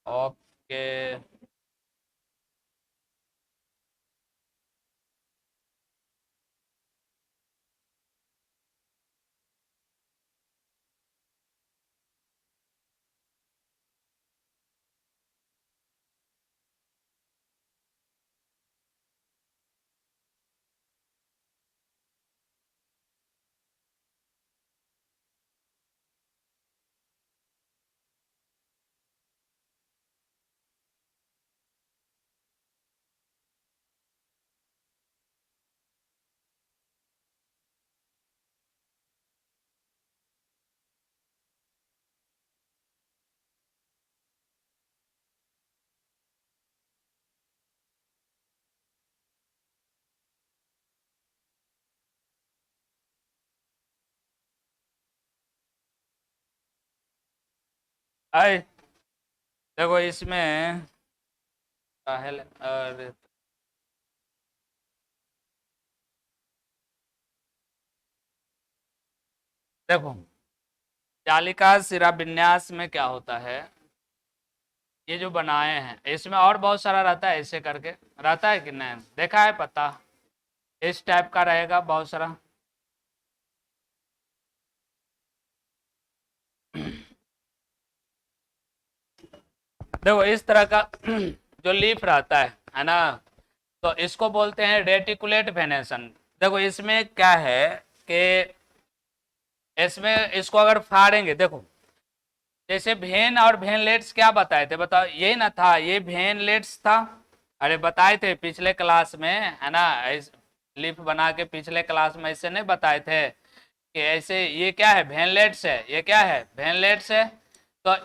Okay. आई देखो इसमें पहले अरे देखो, जालिका शिरा विन्यास में क्या होता है, ये जो बनाए हैं इसमें और बहुत सारा रहता है, ऐसे करके रहता है कि नहीं, देखा है पता, इस टाइप का रहेगा बहुत सारा। देखो इस तरह का जो लीफ रहता है ना, तो इसको बोलते हैं रेटिकुलेट वेनेसन। देखो इसमें क्या है कि इसमें इसको अगर फाड़ेंगे, देखो जैसे भेन और भेनलेट्स क्या बताए थे, बताओ, यही ना था, ये भेनलेट्स था। अरे बताए थे पिछले क्लास में, है ना, लिप बना के पिछले क्लास में ऐसे नहीं बताए थे कि ऐसे, ये क्या है, भेनलेट्स है, ये क्या है, भेनलेट्स है। तो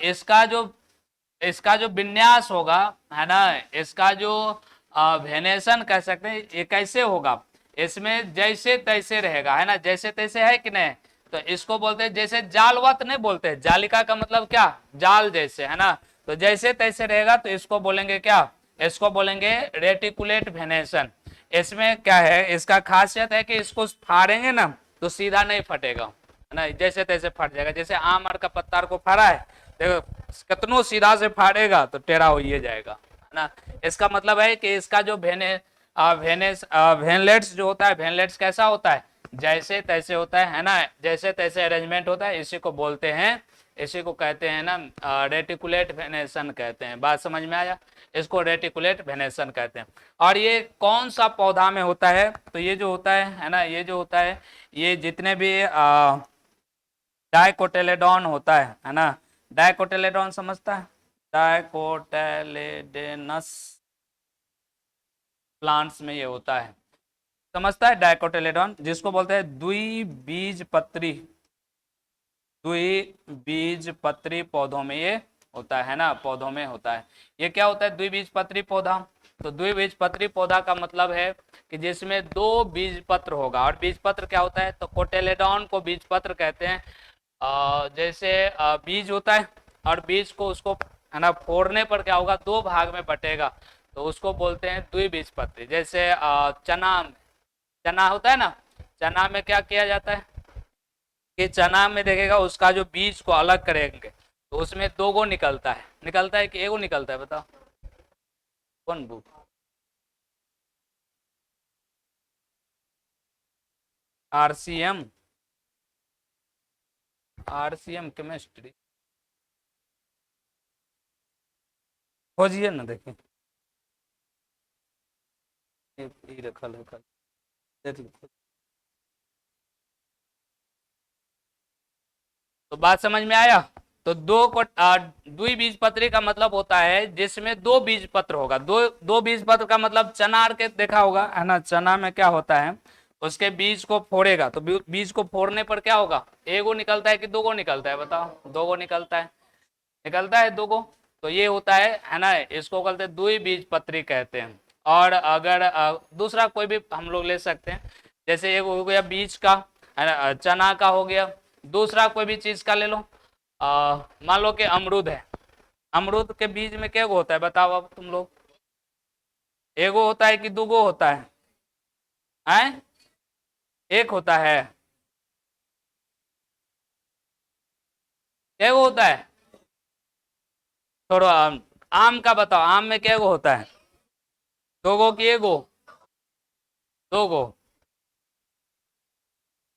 इसका जो विन्यास होगा, है ना, इसका जो वेनेशन कह सकते हैं, ये कैसे होगा, इसमें जैसे तैसे रहेगा, है ना, जैसे तैसे है कि नहीं। तो इसको बोलते हैं, जैसे जालवत नहीं बोलते, जालिका का मतलब क्या, जाल जैसे, है ना। तो जैसे तैसे रहेगा तो इसको बोलेंगे क्या, इसको बोलेंगे रेटिकुलेट वेनेशन। इसमें क्या है, इसका खासियत है कि इसको फाड़ेंगे ना तो सीधा नहीं फटेगा, है ना, जैसे तैसे फट जाएगा। जैसे आम आर का पत्ता को फाड़ा है, देखो कितनों सीधा से फाड़ेगा तो टेढ़ा हो ही जाएगा, है ना। इसका मतलब है कि इसका जो वेनलेट्स जो होता है, वेनलेट्स कैसा होता है, जैसे तैसे होता है ना, जैसे तैसे अरेंजमेंट होता है, इसी को बोलते हैं, इसी को कहते हैं ना रेटिकुलेट वेनेशन कहते हैं। बात समझ में आया, इसको रेटिकुलेट वेनेशन कहते हैं। और ये कौन सा पौधा में होता है, तो ये जो होता है ना, ये जो होता है, ये जितने भी डाइकोटेलेडॉन होता है ना, डाइकोटेलेडॉन समझता है, डाइकोटेलेडेनस प्लांट्स में ये होता है, समझता है, डाइकोटेलेडॉन जिसको बोलते हैं द्विबीजपत्री, द्विबीजपत्री पौधों में ये होता है ना, पौधों में होता है। ये क्या होता है द्विबीजपत्री पौधा, तो द्विबीजपत्री पौधा का मतलब है कि जिसमें दो बीज पत्र होगा। और बीज पत्र क्या होता है, तो कोटेलेडॉन को बीज पत्र कहते हैं। जैसे बीज होता है और बीज को उसको, है ना, फोड़ने पर क्या होगा, दो भाग में बटेगा, तो उसको बोलते हैं द्विबीजपत्री। जैसे चना, चना होता है ना, चना में क्या किया जाता है कि चना में देखेगा उसका जो बीज को अलग करेंगे तो उसमें दो गो निकलता है कि एगो निकलता है, बताओ कौन बुक, आरसीएम, आरसीएम केमिस्ट्री, खोजिए ना, देखिए ये रखल है कल, देख लो। तो बात समझ में आया। तो द्विबीजपत्री का मतलब होता है जिसमें दो बीज पत्र होगा, दो दो बीज पत्र का मतलब चना के देखा होगा, है ना, चना में क्या होता है, उसके बीज को फोड़ेगा तो बीज को फोड़ने पर क्या होगा, एगो निकलता है कि दो गो निकलता है, बताओ, दो गो निकलता है, निकलता है दो गो। तो ये होता है ना, इसको कहते हैं द्विबीजपत्री कहते हैं। और अगर दूसरा कोई भी हम लोग ले सकते हैं, जैसे एक हो गया बीज का, है ना, चना का हो गया, दूसरा कोई भी चीज का ले लो, मान लो कि अमरूद है, अमरूद के बीज में क्या होता है, बताओ अब तुम लोग, एगो होता है कि दूगो होता है, एक होता है, एगो होता है, थोड़ा आम का बताओ, आम में क्या गो होता है? दो गो कि एक गो? दो गो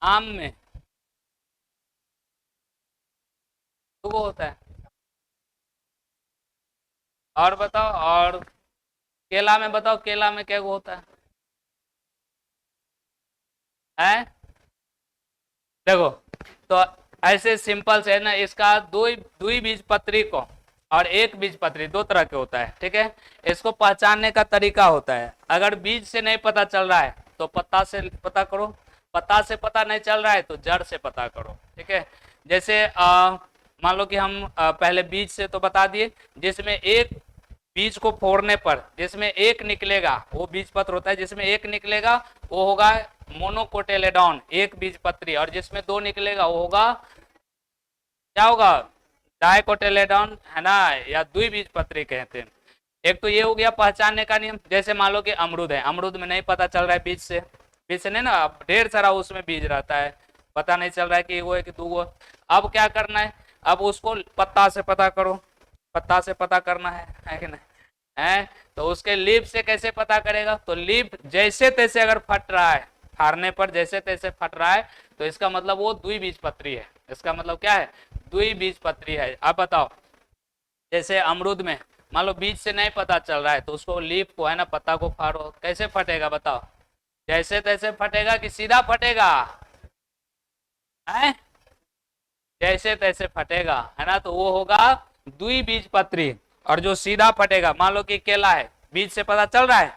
आम में दो गो होता है। और बताओ, और केला में बताओ, केला में क्या गो होता है? देखो, तो ऐसे सिंपल से है ना, इसका दुई बीज पत्री को और एक बीज पत्री दो तरह के होता है, ठीक है। इसको पहचानने का तरीका होता है, अगर बीज से नहीं पता चल रहा है तो पत्ता से पता करो, पत्ता से पता नहीं चल रहा है तो जड़ से पता करो, ठीक है। जैसे मान लो कि हम पहले बीज से तो बता दिए, जिसमें एक बीज को फोड़ने पर जिसमें एक निकलेगा वो बीज पत्र होता है, जिसमें एक निकलेगा वो होगा मोनोकोटेलेडॉन, एक बीज पत्री, और जिसमें दो निकलेगा वो होगा, क्या होगा, डाइकोटेलेडॉन, है ना, या द्विबीज पत्री कहते हैं। एक तो ये हो गया पहचानने का नियम। जैसे मान लो कि अमरूद है, अमरूद में नहीं पता चल रहा है बीज से, बीज से नहीं ना, ढेर सारा उसमें बीज रहता है, पता नहीं चल रहा है कि वो है कि दो। अब क्या करना है, अब उसको पत्ता से पता करो, पत्ता से पता करना है कि नहीं है। तो उसके लीफ से कैसे पता करेगा, तो लीफ जैसे तैसे अगर फट रहा है, फाड़ने पर जैसे तैसे फट रहा है, तो इसका मतलब वो द्विबीजपत्री है, इसका मतलब क्या है, द्विबीजपत्री है। अब बताओ, जैसे अमरूद में मान लो बीज से नहीं पता चल रहा है तो उसको लीफ को है ना, पत्ता को फाड़ो, कैसे फटेगा बताओ, जैसे तैसे फटेगा कि सीधा फटेगा, है जैसे तैसे फटेगा, है ना, तो वो होगा द्विबीजपत्री। और जो सीधा फटेगा, मान लो कि केला है, बीज से पता चल रहा है,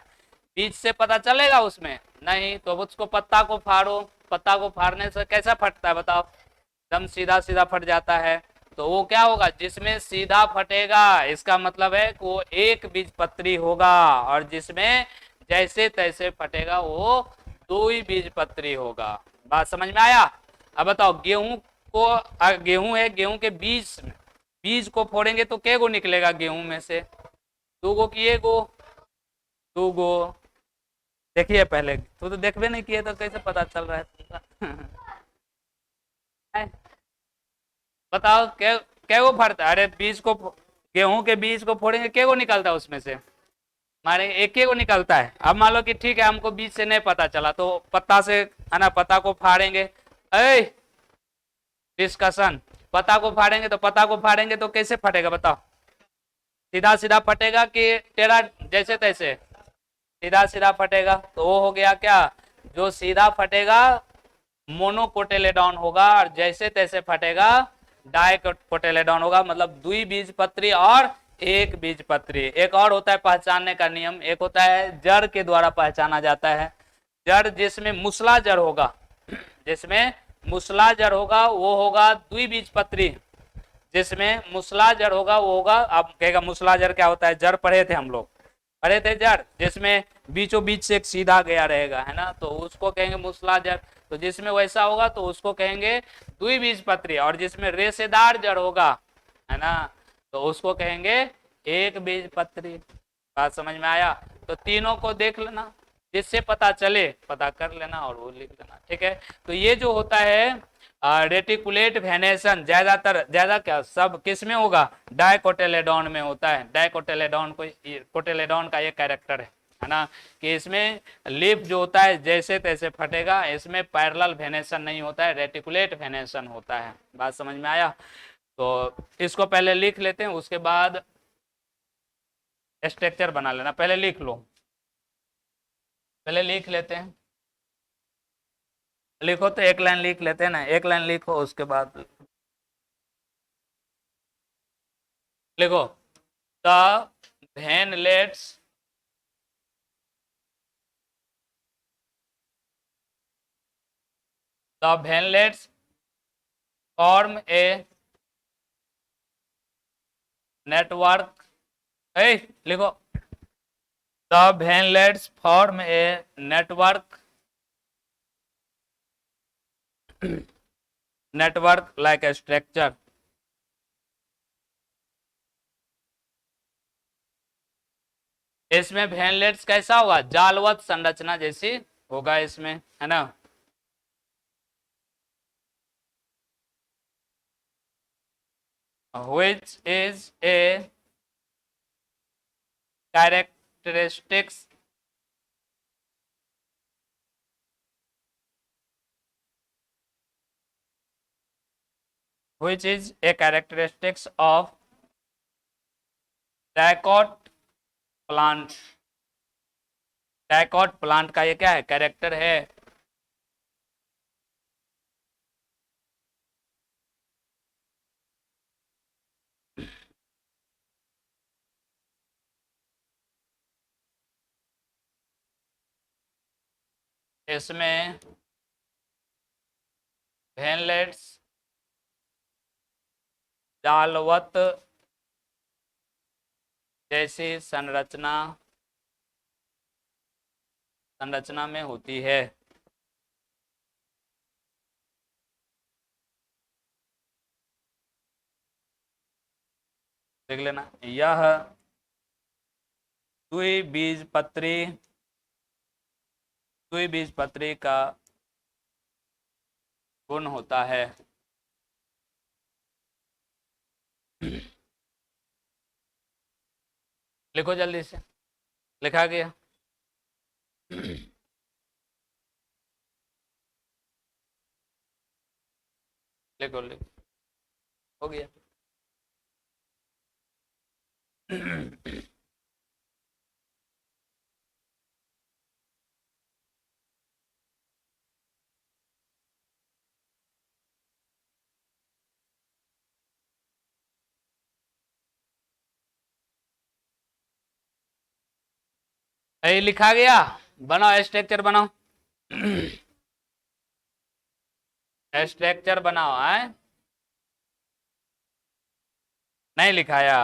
बीज से पता चलेगा उसमें नहीं, तो उसको पत्ता को फाड़ो, पत्ता को फाड़ने से कैसा फटता है बताओ, एकदम सीधा सीधा फट जाता है। तो वो क्या होगा, जिसमें सीधा फटेगा इसका मतलब है कि वो एक बीजपत्री होगा, और जिसमें जैसे तैसे फटेगा वो दो ही बीजपत्री होगा। बात समझ में आया? अब बताओ, गेहूं को गेहूं है, गेहूं के बीज बीज को फोड़ेंगे तो क्या गो निकलेगा गेहूं में से, दो गो की एक गो, दो गो। देखिए पहले तो देखबे नहीं किए तो कैसे पता चल रहा है तुमका? बताओ क्या, क्या वो फटता है? अरे बीज को, गेहूं के बीज को फोड़ेंगे क्या वो निकलता है उसमें से, हमारे एक ही को निकलता है। अब मान लो कि ठीक है, हमको बीज से नहीं पता चला तो पत्ता से, है ना, पत्ता को फाड़ेंगे, ऐ डिस्कशन, पत्ता को फाड़ेंगे, तो पत्ता को फाड़ेंगे तो कैसे फटेगा बताओ, सीधा सीधा फटेगा कि टेढ़ा जैसे तैसे, सीधा सीधा फटेगा। तो वो हो गया क्या, जो सीधा फटेगा मोनोकोटेलेडॉन होगा, और जैसे तैसे फटेगा डाइकोटेलेडॉन होगा, मतलब द्वि बीज पत्री और एक बीज पत्री। एक और होता है पहचानने का नियम, एक होता है जड़ के द्वारा पहचाना जाता है, जड़ जिसमें मुसला जड़ होगा, जिसमें मुसला जड़ होगा वो होगा द्विबीजपत्री, जिसमें मुसला जड़ होगा वो होगा, आप कहेगा मुसला जड़ क्या होता है, जड़ पढ़े थे हम लोग, पढ़े थे जड़, जिसमें बीचों बीच से एक सीधा गया रहेगा, है ना, तो उसको कहेंगे मुसला जड़। तो जिसमें वैसा होगा तो उसको कहेंगे द्विबीजपत्री, और जिसमें रेशेदार जड़ होगा, है ना, तो उसको कहेंगे एक बीजपत्री। बात समझ में आया? तो तीनों को देख लेना, जिससे पता चले पता कर लेना और वो लिख लेना, ठीक है। तो ये जो होता है रेटिकुलेट वेनेशन, ज्यादातर ज्यादा क्या सब किस में होगा, डाइकोटेलेडॉन में होता है। डाइकोटेलेडॉन को, कोटेलेडॉन का ये कैरेक्टर है ना, कि इसमें लिप जो होता है जैसे तैसे फटेगा, इसमें पैरेलल वेनेशन नहीं होता है, रेटिकुलेट वेनेशन होता है। बात समझ में आया? तो इसको पहले लिख लेते हैं, उसके बाद स्ट्रक्चर बना लेना, पहले लिख लो, पहले लिख लेते हैं, लिखो तो एक लाइन लिख लेते हैं ना, एक लाइन लिखो उसके बाद लिखो, the veinlets the veinlets form a network, a लिखो, the veinlets form a network, network like a structure. इसमें भेनलेट्स कैसा होगा, जालवत संरचना जैसी होगा इसमें, है ना, which is a characteristics which is a characteristics of dicot plant. Dicot plant का ये क्या है, कैरेक्टर है। इसमें भेनलेट्स जालवत जैसी संरचना में होती है। देख लेना, यह द्विबीजपत्री का गुण होता है। लिखो जल्दी से, लिखा गया। लिखो लिखो, हो गया। ये लिखा गया, बनाओ स्ट्रक्चर बनाओ। स्ट्रक्चर बनाओ है, नहीं लिखाया,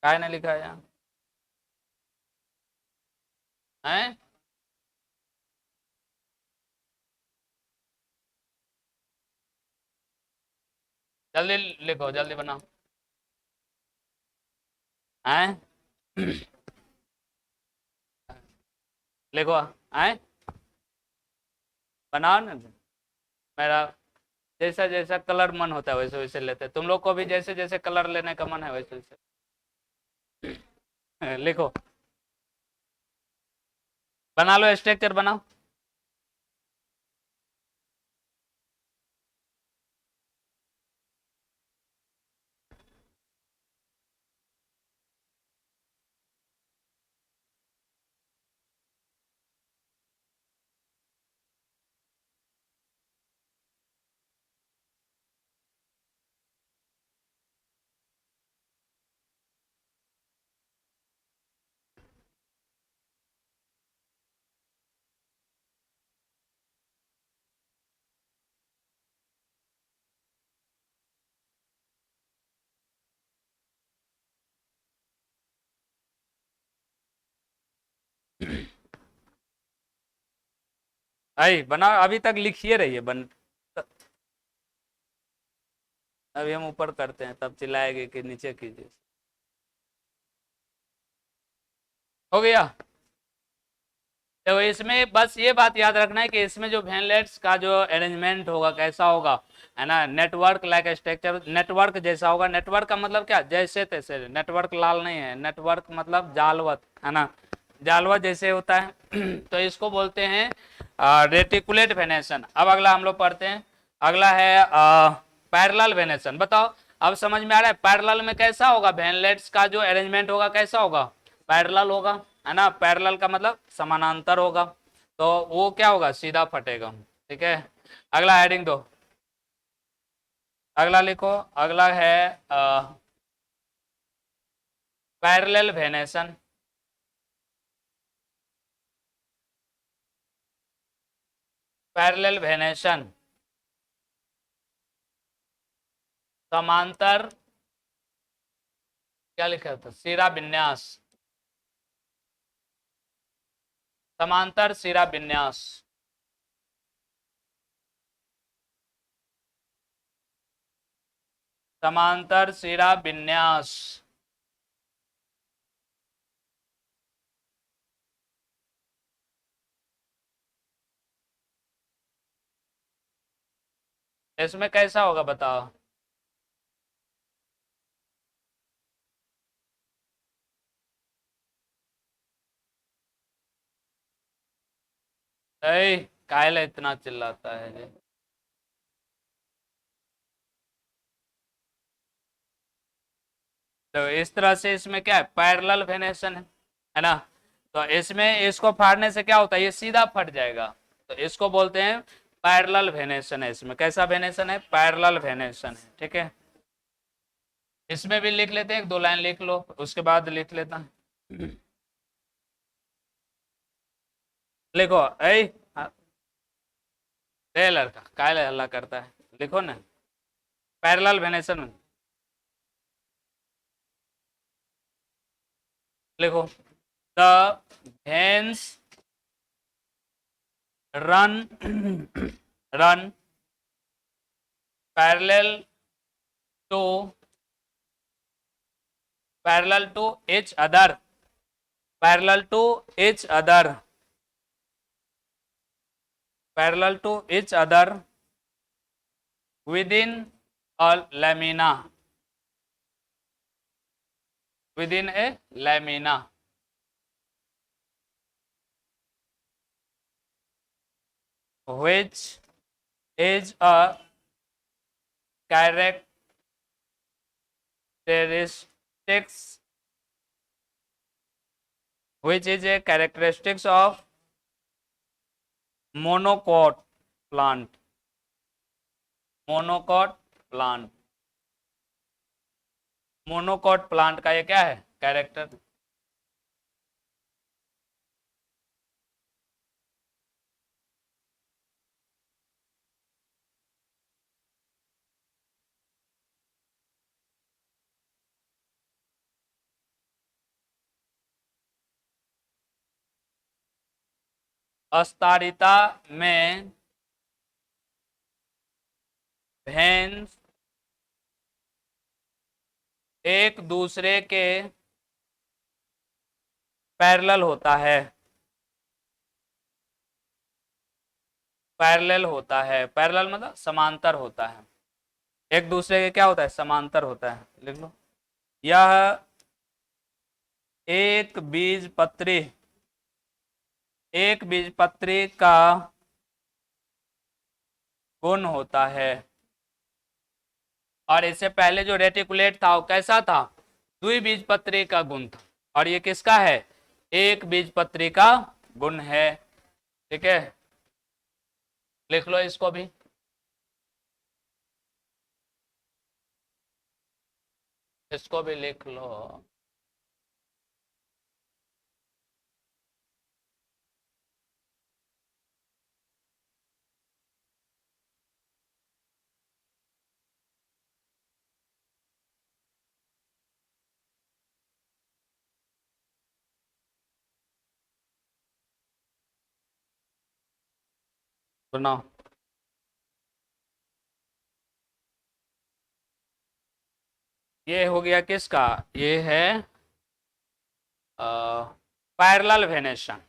काय नहीं लिखाया है। जल्दी लिखो, जल्दी बनाओ हैं। लिखो हैं, बनाओ ना। मेरा जैसा जैसा कलर मन होता है वैसे वैसे लेते हैं। तुम लोग को भी जैसे जैसे कलर लेने का मन है वैसे वैसे लिखो, बना लो, स्ट्रक्चर बनाओ। आई बनाओ, अभी तक लिखिए रहिए अभी हम ऊपर करते हैं तब चिल्लाएंगे कि नीचे कीजिए। हो गया। तो इसमें बस ये बात याद रखना है कि इसमें जो वेनलेट्स का जो अरेंजमेंट होगा कैसा होगा, है ना, नेटवर्क लाइक स्ट्रक्चर, नेटवर्क जैसा होगा। नेटवर्क का मतलब क्या, जैसे तैसे, नेटवर्क लाल नहीं है, नेटवर्क मतलब जालवत, है ना, जालवत जैसे होता है। तो इसको बोलते हैं रेटिकुलेट वेनेशन। अब अगला हम लोग पढ़ते हैं, अगला है पैरेलल वेनेशन। बताओ, अब समझ में आ रहा है पैरेलल में कैसा होगा, वेनलेट्स का जो अरेंजमेंट होगा कैसा होगा, पैरेलल होगा, है ना। पैरेलल का मतलब समानांतर होगा, तो वो क्या होगा, सीधा फटेगा। ठीक है, अगला हेडिंग दो, अगला लिखो, अगला है पैरेलल वेनेशन। पैरेलल वेनेशन, समांतर, क्या लिखा था, सिरा विन्यास, समांतर सिरा विन्यास। समांतर सिरा विन्यास, इसमें कैसा होगा बताओ। ऐ काहे इतना चिल्लाता है जी। तो इस तरह से इसमें क्या है, पैरेलल वेनेशन है ना। तो इसमें इसको फाड़ने से क्या होता है, ये सीधा फट जाएगा। तो इसको बोलते हैं पैरेलल वेनेशन है। इसमें कैसा वेनेशन है, पैरेलल वेनेशन है, ठीक है। इसमें भी लिख लेते हैं, एक दो लाइन लिख लो, उसके बाद लिख लेता हूं। लिखो ऐ रे लड़का काय हल्ला करता है, लिखो ना पैरेलल वेनेशन। लिखो the veins run run parallel to each other, parallel to each other, parallel to each other within a lamina, within a lamina, which is a characteristics, which is a characteristics of monocot plant, monocot plant, monocot plant का ये क्या है, character. अस्तारिता में veins एक दूसरे के parallel होता है, पैरेलल होता है, पैरेलल मतलब समांतर होता है, एक दूसरे के क्या होता है, समांतर होता है, लिख लो। यह एक बीजपत्री, एक बीजपत्री का गुण होता है। और इससे पहले जो रेटिकुलेट था वो कैसा था, द्विबीजपत्री का गुण था, और ये किसका है, एक बीजपत्री का गुण है, ठीक है। लिख लो इसको भी, इसको भी लिख लो। सुनाओ। ये हो गया किसका, ये है पैरेलल वेनेशन।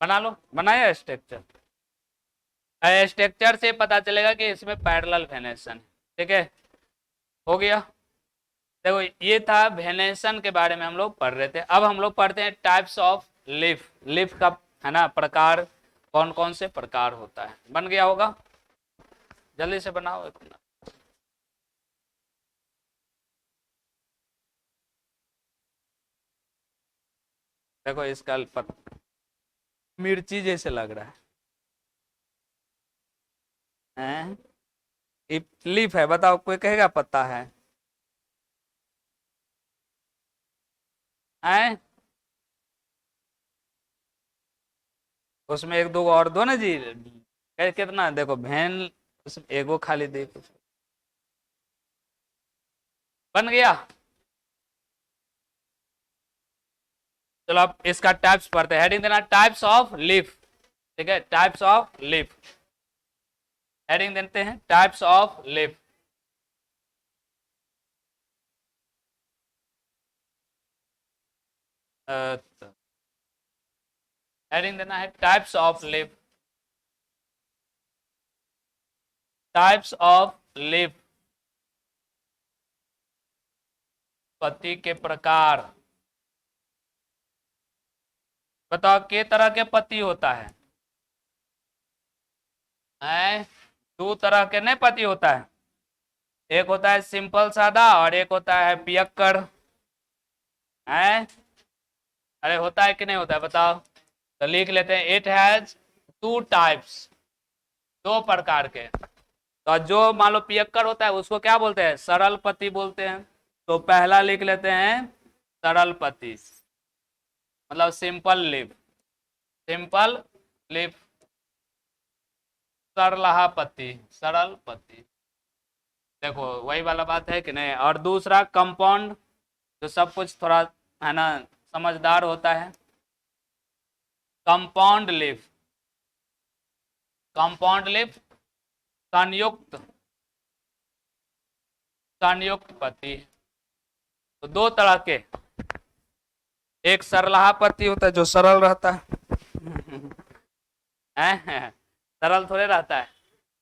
बना लो, बनाया स्ट्रक्चर, स्ट्रक्चर से पता चलेगा कि इसमें पैरेलल वेनेशन, ठीक है। हो गया। देखो ये था वेनेशन के बारे में हम लोग पढ़ रहे थे। अब हम लोग पढ़ते हैं टाइप्स ऑफ लीफ, लीफ का है ना प्रकार, कौन कौन से प्रकार होता है। बन गया होगा, जल्दी से बनाओ इतना। देखो इसका मिर्ची जैसे लग रहा है, लीफ है, बताओ कोई कहेगा पत्ता है, हैं? उसमें एक दो और दो ना जी, कितना देखो भेन, उसमें एगो खाली देखो, बन गया। चलो अब इसका टाइप्स पढ़ते हैं। हेडिंग देना टाइप्स ऑफ लीफ, ठीक है, टाइप्स ऑफ लीफ। हेडिंग देते हैं टाइप्स ऑफ लीफ। हेडिंग देना है types of leaf, types of leaf, पत्ती के प्रकार। बताओ के तरह के पत्ती होता है? दो तरह के नहीं पत्ती होता है, एक होता है सिंपल सादा और एक होता है पियक्कड़ है। अरे होता है कि नहीं होता है बताओ? तो लिख लेते हैं इट हैज टू टाइप्स, दो प्रकार के। तो जो मान लो पियक्कड़ होता है उसको क्या बोलते हैं? सरल पत्ती बोलते हैं। तो पहला लिख लेते हैं सरल पत्ती, मतलब सिंपल लिप, सिंपल लिप, सरलहा पत्ती, सरल पत्ती। देखो वही वाला बात है कि नहीं। और दूसरा कंपाउंड, जो सब कुछ थोड़ा है ना समझदार होता है, कंपाउंड लिप, कंपाउंड लिप, संयुक्त, संयुक्त पत्ती। तो दो तरह के, एक सरलहा पत्ती होता है जो सरल रहता है सरल थोड़े रहता है,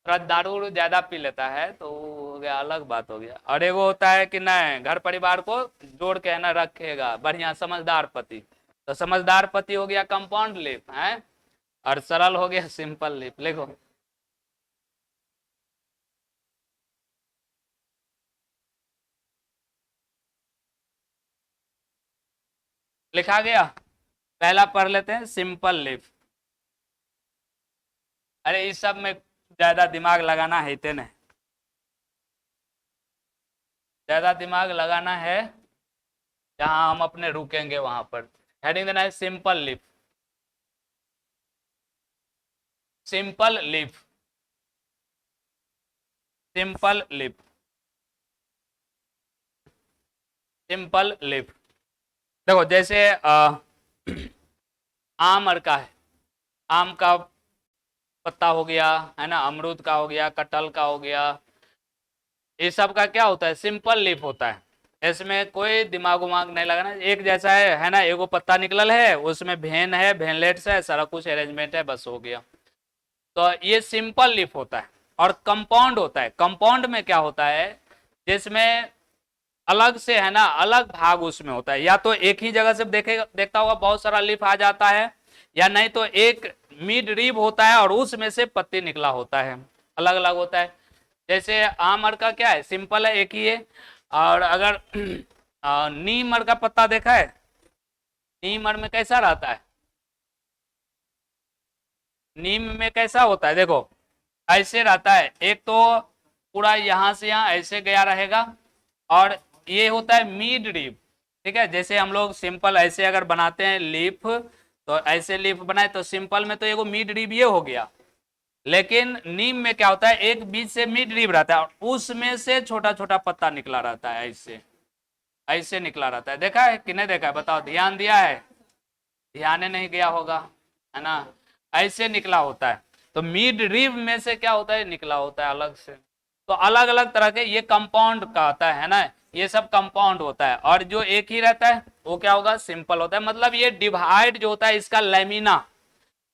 थोड़ा दारू उरू ज्यादा पी लेता है तो हो गया, अलग बात हो गया। और एगो होता है कि नहीं घर परिवार को जोड़ के है ना रखेगा बढ़िया, समझदार पति। तो समझदार पति हो गया कंपाउंड लिप है, और सरल हो गया सिंपल लिप। लिखो लिखा गया। पहला पढ़ लेते हैं सिंपल लिप। अरे इस सब में ज्यादा दिमाग लगाना है इतने, ज्यादा दिमाग लगाना है जहां हम अपने रुकेंगे वहां पर। हेडिंग देना है simple lip, simple lip, simple lip, simple lip. देखो जैसे आम और का है, आम का पत्ता हो गया है ना, अमरूद का हो गया, कटहल का हो गया, ये सब का क्या होता है? सिंपल लीफ होता है। इसमें कोई दिमाग उमाग नहीं लगाना, एक जैसा है ना, एगो पत्ता निकलल है उसमें भेन है, भेनलेट्स है, सारा कुछ अरेंजमेंट है, बस हो गया। तो ये सिंपल लीफ होता है। और कंपाउंड होता है, कंपाउंड में क्या होता है? जिसमें अलग से है ना अलग भाग उसमें होता है, या तो एक ही जगह से देखता होगा बहुत सारा लीफ आ जाता है, या नहीं तो एक मिड रिब होता है और उसमें से पत्ती निकला होता है, अलग अलग होता है। जैसे आम अर का क्या है, सिंपल है, एक ही है। और अगर नीम अर का पत्ता देखा है, नीम अर में कैसा रहता है? नीम में कैसा होता है देखो, ऐसे रहता है, एक तो पूरा यहां से यहां ऐसे गया रहेगा, और ये होता है मिड लीफ, ठीक है। जैसे हम लोग सिंपल ऐसे अगर बनाते हैं लीफ, तो ऐसे लीफ बनाए तो सिंपल में तो एगो मिड लीफ ये हो गया। लेकिन नीम में क्या होता है, एक बीच से मिड लीफ रहता है और उसमें से छोटा छोटा पत्ता निकला रहता है, ऐसे ऐसे निकला रहता है। देखा है कि नहीं देखा है बताओ? ध्यान दिया है? ध्यान नहीं गया होगा, है ना। ऐसे निकला होता है। तो मिड रिब में से क्या होता है, निकला होता है अलग से। तो अलग अलग तरह के ये कंपाउंड का आता है ना, ये सब कंपाउंड होता है। और जो एक ही रहता है वो क्या होगा, सिंपल होता है। मतलब ये डिवाइड जो होता है इसका लेमिना,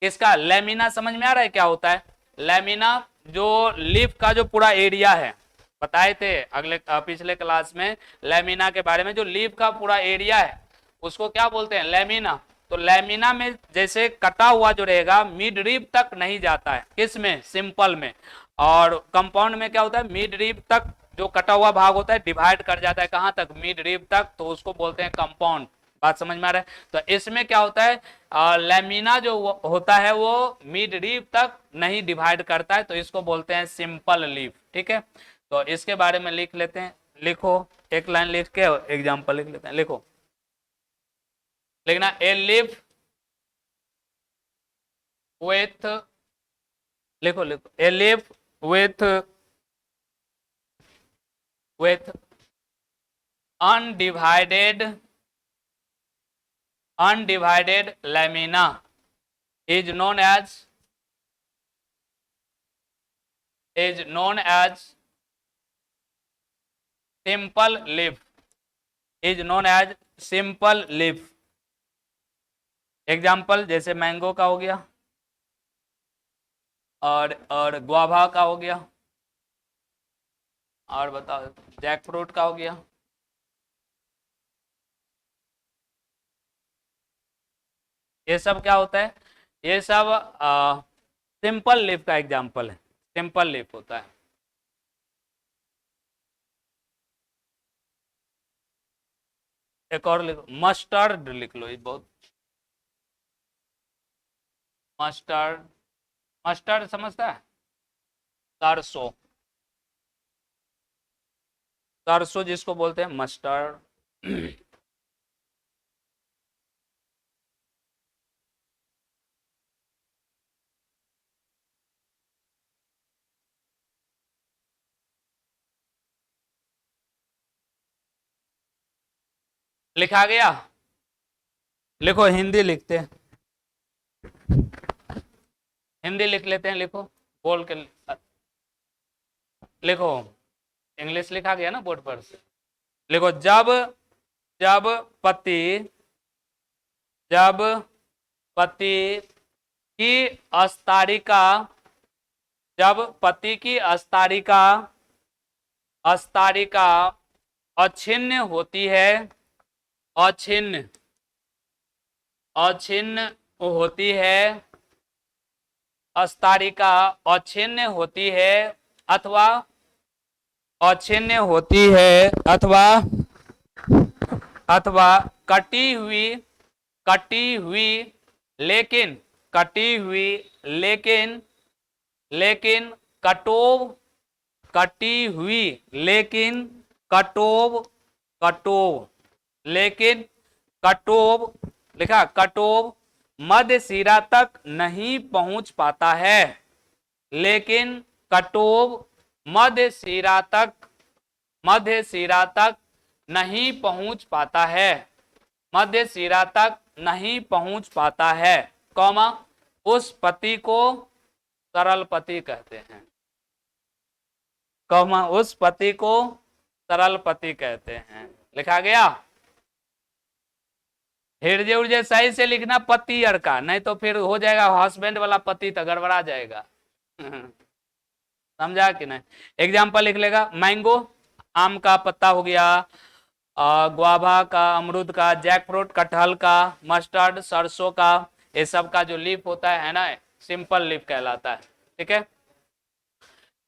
इसका लेमिना समझ में आ रहा है क्या होता है? लेमिना जो लीफ का जो पूरा एरिया है, बताए थे अगले पिछले क्लास में लेमिना के बारे में, जो लीफ का पूरा एरिया है उसको क्या बोलते हैं, लेमिना। तो लेमिना में जैसे कटा हुआ जो रहेगा मिड रिब तक नहीं जाता है, किसमें, सिंपल में। और कंपाउंड में क्या होता है, मिड रिब तक जो कटा हुआ भाग होता है डिवाइड कर जाता है, कहां तक, मिड रिब तक, तो उसको बोलते हैं कंपाउंड। बात समझ में आ रहा है? तो इसमें क्या होता है, लेमिना जो होता है वो मिड लीफ तक नहीं डिवाइड करता है, तो इसको बोलते हैं सिंपल लीफ, ठीक है। तो इसके बारे में लिख लेते हैं। लिखो, एक लाइन लिख के एग्जांपल लिख लेते हैं। लिखो, लिखना ए लीफ विथ, लिखो लिखो, a leaf with undivided undivided lamina is known as simple leaf, is known as simple leaf. Example जैसे मैंगो का हो गया और गुआवा का हो गया, और बताओ जैक फ्रूट का हो गया। ये सब क्या होता है, ये सब सिंपल लीफ का एग्जाम्पल है, सिंपल लीफ होता है। एक और लिखो, मस्टर्ड लिख लो, ये बहुत, मस्टर्ड, मस्टर्ड समझता है, सरसों, सरसों जिसको बोलते हैं मस्टर्ड। लिखा गया, लिखो हिंदी लिखते हैं, हिंदी लिख लेते हैं, लिखो बोल के लिखो, इंग्लिश लिखा गया ना बोर्ड पर, लिखो जब जब पति जब पति की अस्तारिका, जब पति की अस्तारिका अस्तारिका अछिन्न होती है, अछिन्न अछिन्न होती है, अस्तारिका अछिन्न होती है अथवा अछिन्न होती है अथवा अथवा कटी हुई लेकिन कटी हुई लेकिन लेकिन कटोव कटी हुई लेकिन कटोव कटोव लेकिन कटोव लिखा, कटोव मध्य सिरा तक नहीं पहुंच पाता है, लेकिन कटोव मध्य सिरा तक नहीं पहुंच पाता है, मध्य सिरा तक नहीं पहुंच पाता है, कौमा उस पति को सरल पति कहते हैं, कौमा उस पति को सरल पति कहते हैं। लिखा गया, हिरजे उर्जे सही से लिखना पति अर का, नहीं तो फिर हो जाएगा हस्बैंड वाला पति तो गड़बड़ा जाएगा। समझा कि नहीं। एग्जाम्पल लिख लेगा, मैंगो आम का पत्ता हो गया, गुआवा का, अमरूद का, जैक फ्रूट कटहल का, मस्टर्ड सरसों का, ये सब का जो लीफ होता है ना, सिंपल लीफ कहलाता है। ठीक है,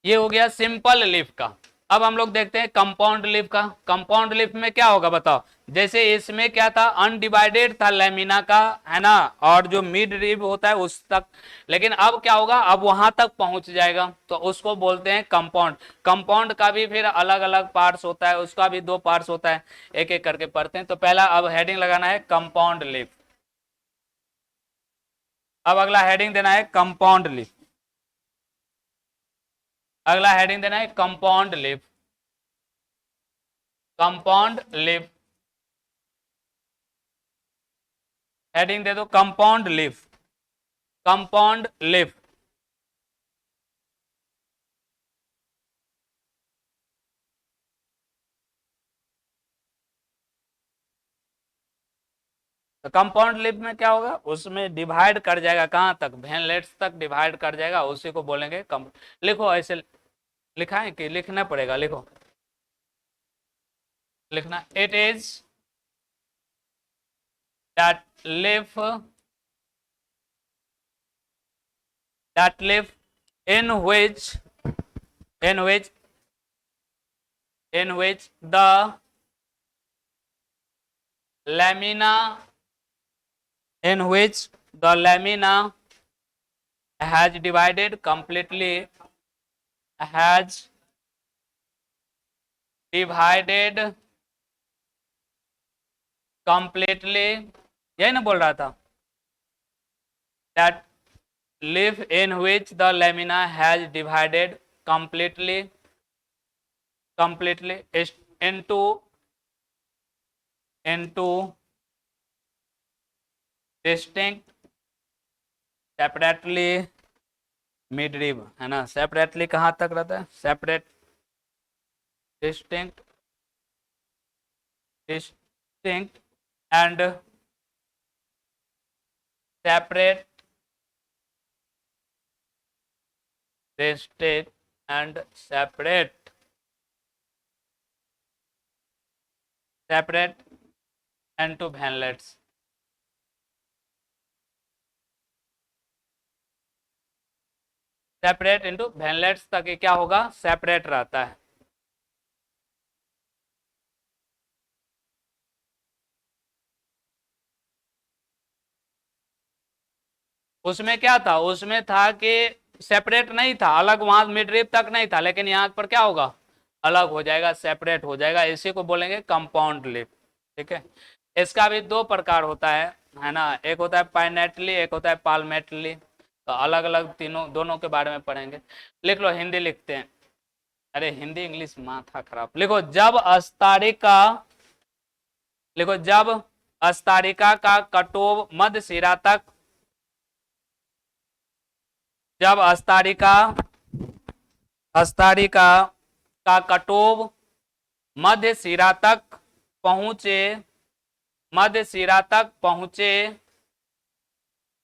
ये हो गया सिंपल लीफ का। अब हम लोग देखते हैं कंपाउंड लीफ का। कंपाउंड लीफ में क्या होगा बताओ, जैसे इसमें क्या था, अनडिवाइडेड था लैमिना का, है ना, और जो मिड लीफ होता है उस तक, लेकिन अब क्या होगा, अब वहां तक पहुंच जाएगा, तो उसको बोलते हैं कंपाउंड। कंपाउंड का भी फिर अलग अलग पार्ट्स होता है, उसका भी 2 पार्ट्स होता है, एक एक करके पढ़ते हैं। तो पहला अब हेडिंग लगाना है कंपाउंड लीफ, अब अगला हेडिंग देना है कंपाउंड लीफ, अगला हेडिंग देना है compound leaf, compound leaf, heading दे दो कंपाउंड लीफ, कंपाउंड लीफ। तो कंपाउंड लीफ में क्या होगा, उसमें डिवाइड कर जाएगा, कहां तक, वेनलेट्स तक डिवाइड कर जाएगा, उसी को बोलेंगे लिखो ऐसे लिखा है कि लिखना पड़ेगा, लिखो, लिखना, it is that leaf in which the lamina has divided completely, has divided completely, यही ना बोल रहा था, that leaf in which the lamina has divided completely into distinct, separately, midrib, है ना। सेपरेटली कहाँ तक रहता है? Separate, distinct, distinct and separate, distinct and separate, separate and to veinlets. Separate into veinlets तक ये क्या होगा? सेपरेट रहता है। उसमें क्या था? उसमें था कि सेपरेट नहीं था, अलग, वहां मिड रिब तक नहीं था, लेकिन यहाँ पर क्या होगा? अलग हो जाएगा, सेपरेट हो जाएगा। इसी को बोलेंगे कंपाउंड लिप। ठीक है। इसका भी दो प्रकार होता है ना। एक होता है पाइनेटली, एक होता है पाल्मेटली। तो अलग अलग तीनों, दोनों के बारे में पढ़ेंगे। लिख लो, हिंदी लिखते हैं। अरे हिंदी इंग्लिश माथा खराब। लिखो, जब अस्तारिका, लिखो, जब अस्तारिका का कटोब मध्य सिरा तक, जब अस्तारिका, अस्तारिका का कटोब मध्य सिरा तक पहुंचे, मध्य सिरा तक पहुंचे,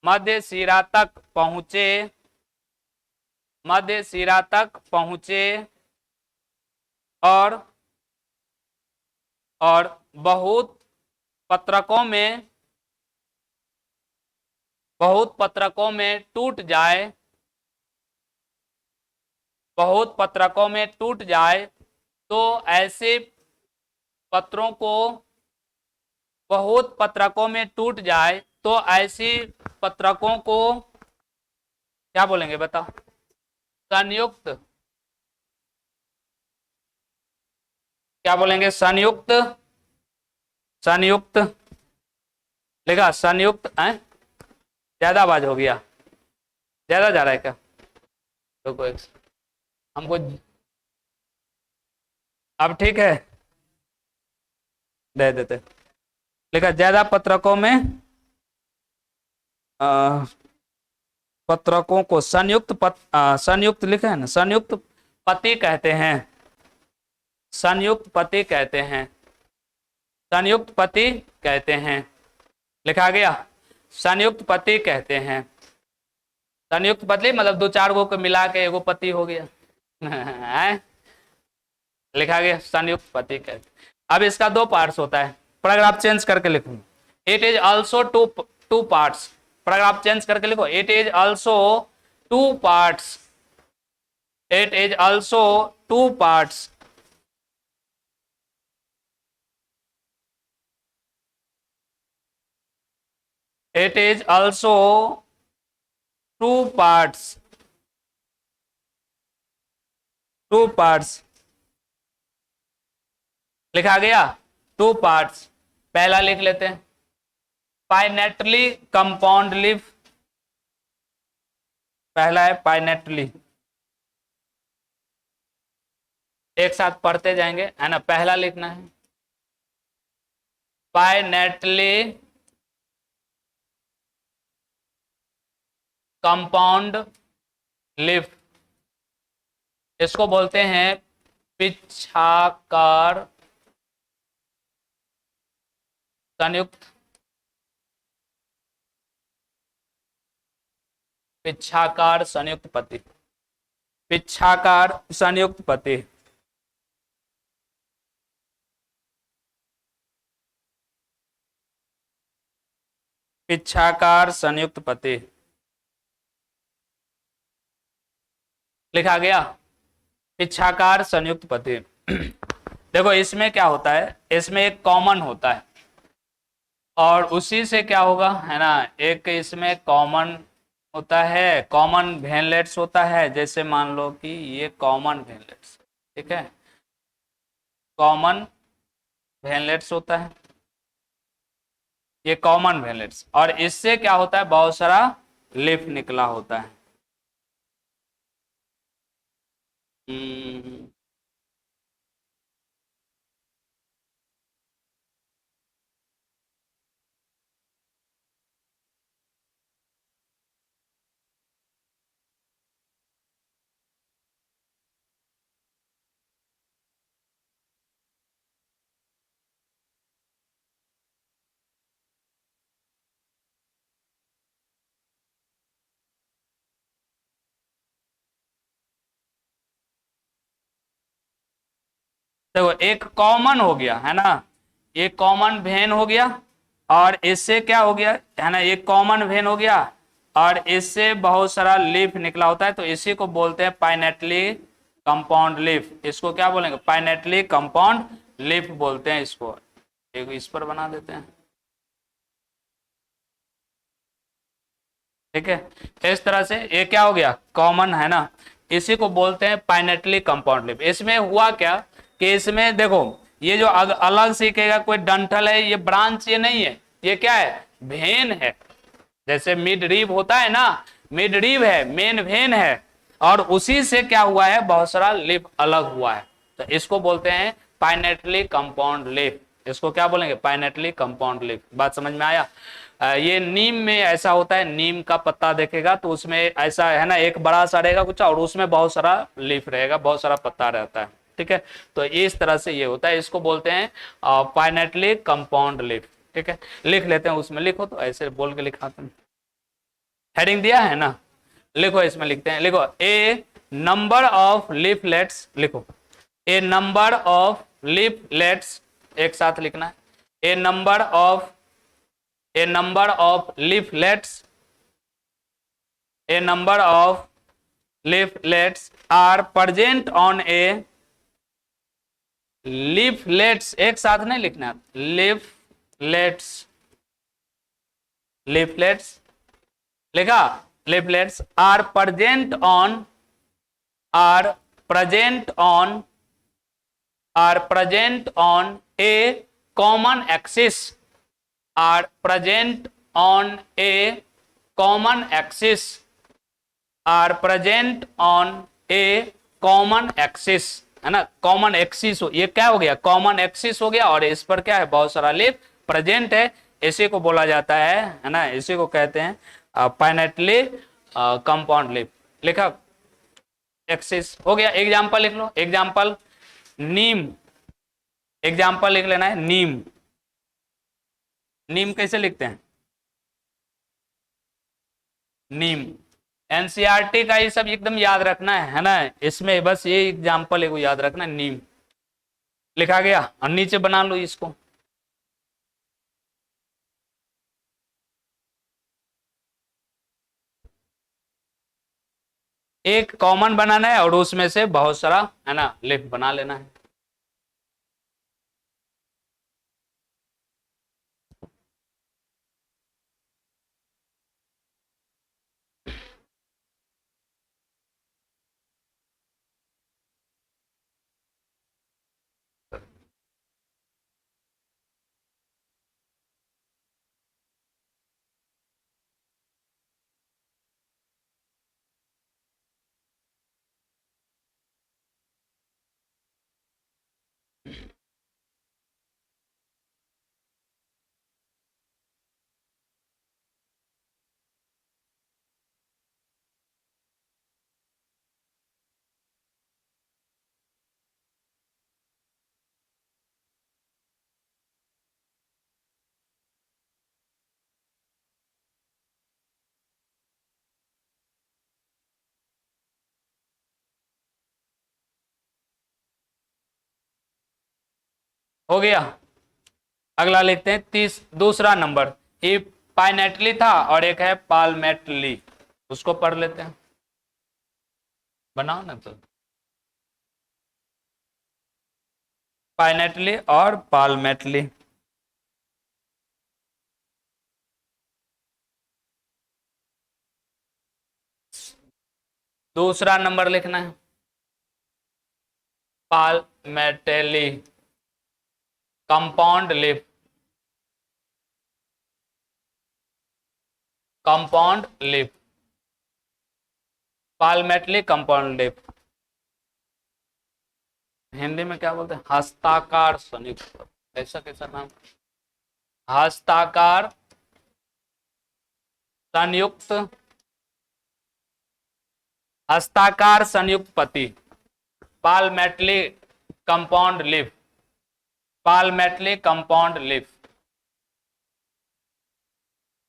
मध्य सिरा तक पहुंचे, मध्य सिरा तक पहुंचे, और बहुत पत्रकों में, बहुत पत्रकों में टूट जाए, बहुत पत्रकों में टूट जाए, तो ऐसे पत्रों को, बहुत पत्रकों में टूट जाए तो ऐसी पत्रकों को क्या बोलेंगे बताओ? संयुक्त, क्या बोलेंगे? संयुक्त, संयुक्त, लिखा संयुक्त है। ज्यादा आवाज हो गया, ज्यादा जा रहा है क्या? रुको हमको, अब ठीक है, दे देते। लिखा, ज्यादा पत्रकों में पत्रकों को संयुक्त लिखा है ना, संयुक्त पति कहते हैं, संयुक्त पति कहते हैं, संयुक्त पति कहते हैं। लिखा गया, संयुक्त पति कहते हैं। संयुक्त पति मतलब दो चार गो को मिला के एगो पति हो गया। लिखा गया, संयुक्त पति कहते। अब इसका दो पार्ट्स होता है। पैराग्राफ चेंज करके लिखूं, it is also two two parts. Paragraph change करके लिखो, it is also two parts, it is also two parts, it is also two parts, two parts. लिखा गया, टू पार्ट्स। पहला लिख लेते हैं, पाइनेटली कंपाउंड लिफ। पहला है पाइनेटली, एक साथ पढ़ते जाएंगे, है ना। पहला लिखना है पाइनेटली कंपाउंड लिफ। इसको बोलते हैं पिच्छाकार संयुक्त, पिच्छाकार संयुक्त पति, पिच्छाकार संयुक्त पति। पिच्छाकार संयुक्त पति लिखा गया, पिच्छाकार संयुक्त पति। देखो इसमें क्या होता है, इसमें एक कॉमन होता है, और उसी से क्या होगा, है ना। एक इसमें कॉमन होता है, कॉमन वेनलेट्स होता है। जैसे मान लो कि ये कॉमन वेनलेट्स, ठीक है, कॉमन वेनलेट्स होता है, ये कॉमन वेनलेट्स। और इससे क्या होता है, बहुत सारा लिफ निकला होता है। हम्म, देखो एक कॉमन हो गया है ना, ये कॉमन वेन हो गया, और इससे क्या हो गया है ना, ये कॉमन वेन हो गया और इससे बहुत सारा लीफ निकला होता है, तो इसी को बोलते हैं पाइनेटली कंपाउंड लीफ। इसको क्या बोलेंगे, पाइनेटली कंपाउंड लीफ बोलते हैं इसको। एक इस पर बना देते हैं, ठीक है। इस तरह से ये क्या हो गया, कॉमन है ना, इसी को बोलते हैं पाइनेटली कंपाउंड लीफ। इसमें हुआ क्या कि इसमें देखो ये जो अलग सीखेगा कोई डंठल है, ये ब्रांच ये नहीं है, ये क्या है, भेन है। जैसे मिड रीव होता है ना, मिड रीव है, मेन वेन है, और उसी से क्या हुआ है, बहुत सारा लीफ अलग हुआ है, तो इसको बोलते हैं पाइनेटली कंपाउंड लीफ। इसको क्या बोलेंगे, पाइनेटली कंपाउंड लीफ। बात समझ में आया। ये नीम में ऐसा होता है, नीम का पत्ता देखेगा तो उसमें ऐसा है ना, एक बड़ा सा रहेगा कुछ और उसमें बहुत सारा लीफ रहेगा, बहुत सारा पत्ता रहता है, ठीक है। तो इस तरह से ये होता है, इसको बोलते हैं पाइनेटली कंपाउंड लीफ, ठीक है। लिख लेते हैं, उसमें लिखो, तो ऐसे बोल के लिखाते हैं, हेडिंग दिया है ना, लिखो इसमें लिखते हैं, लिखो ए नंबर ऑफ लीफलेट्स, लिखो ए नंबर ऑफ लीफलेट्स, एक साथ लिखना है, a number of leaflets, a number of leaflets are present on a leaflets, एक साथ नहीं लिखना, leaflets लिखा, leaflets are present on a common axis, are present on a common axis, are present on a common axis, है ना, common axis हो, ये क्या हो गया, कॉमन एक्सिस हो गया, और इस पर क्या है, बहुत सारा लीफ प्रेजेंट है, इसी को बोला जाता है ना, इसी को कहते हैं पाइनेटली कंपाउंड लीफ। लिखा, एक्सिस हो गया। एग्जाम्पल लिख लो, एग्जाम्पल नीम, एग्जाम्पल लिख लेना है, नीम, नीम कैसे लिखते हैं, नीम। एनसीईआरटी का ये सब एकदम याद रखना है ना, इसमें बस ये एग्जाम्पल है याद रखना, नीम लिखा गया, और नीचे बना लो इसको, एक कॉमन बनाना है और उसमें से बहुत सारा है ना लिफ्ट बना लेना है। हो गया, अगला लिखते हैं दूसरा नंबर, ये पाइनेटली था और एक है पालमेटली, उसको पढ़ लेते हैं, बनाओ ना तो, पाइनेटली और पालमेटली। दूसरा नंबर लिखना है पालमेटली कंपाउंड लिफ, कंपाउंड लिफ, पालमेटली कंपाउंड लिफ, हिंदी में क्या बोलते हैं, हस्ताकार संयुक्त, ऐसा कैसा नाम, हस्ताकार संयुक्त, हस्ताकार संयुक्त पति, पालमेटली कंपाउंड लिफ, पालमेटली कंपाउंड लिफ,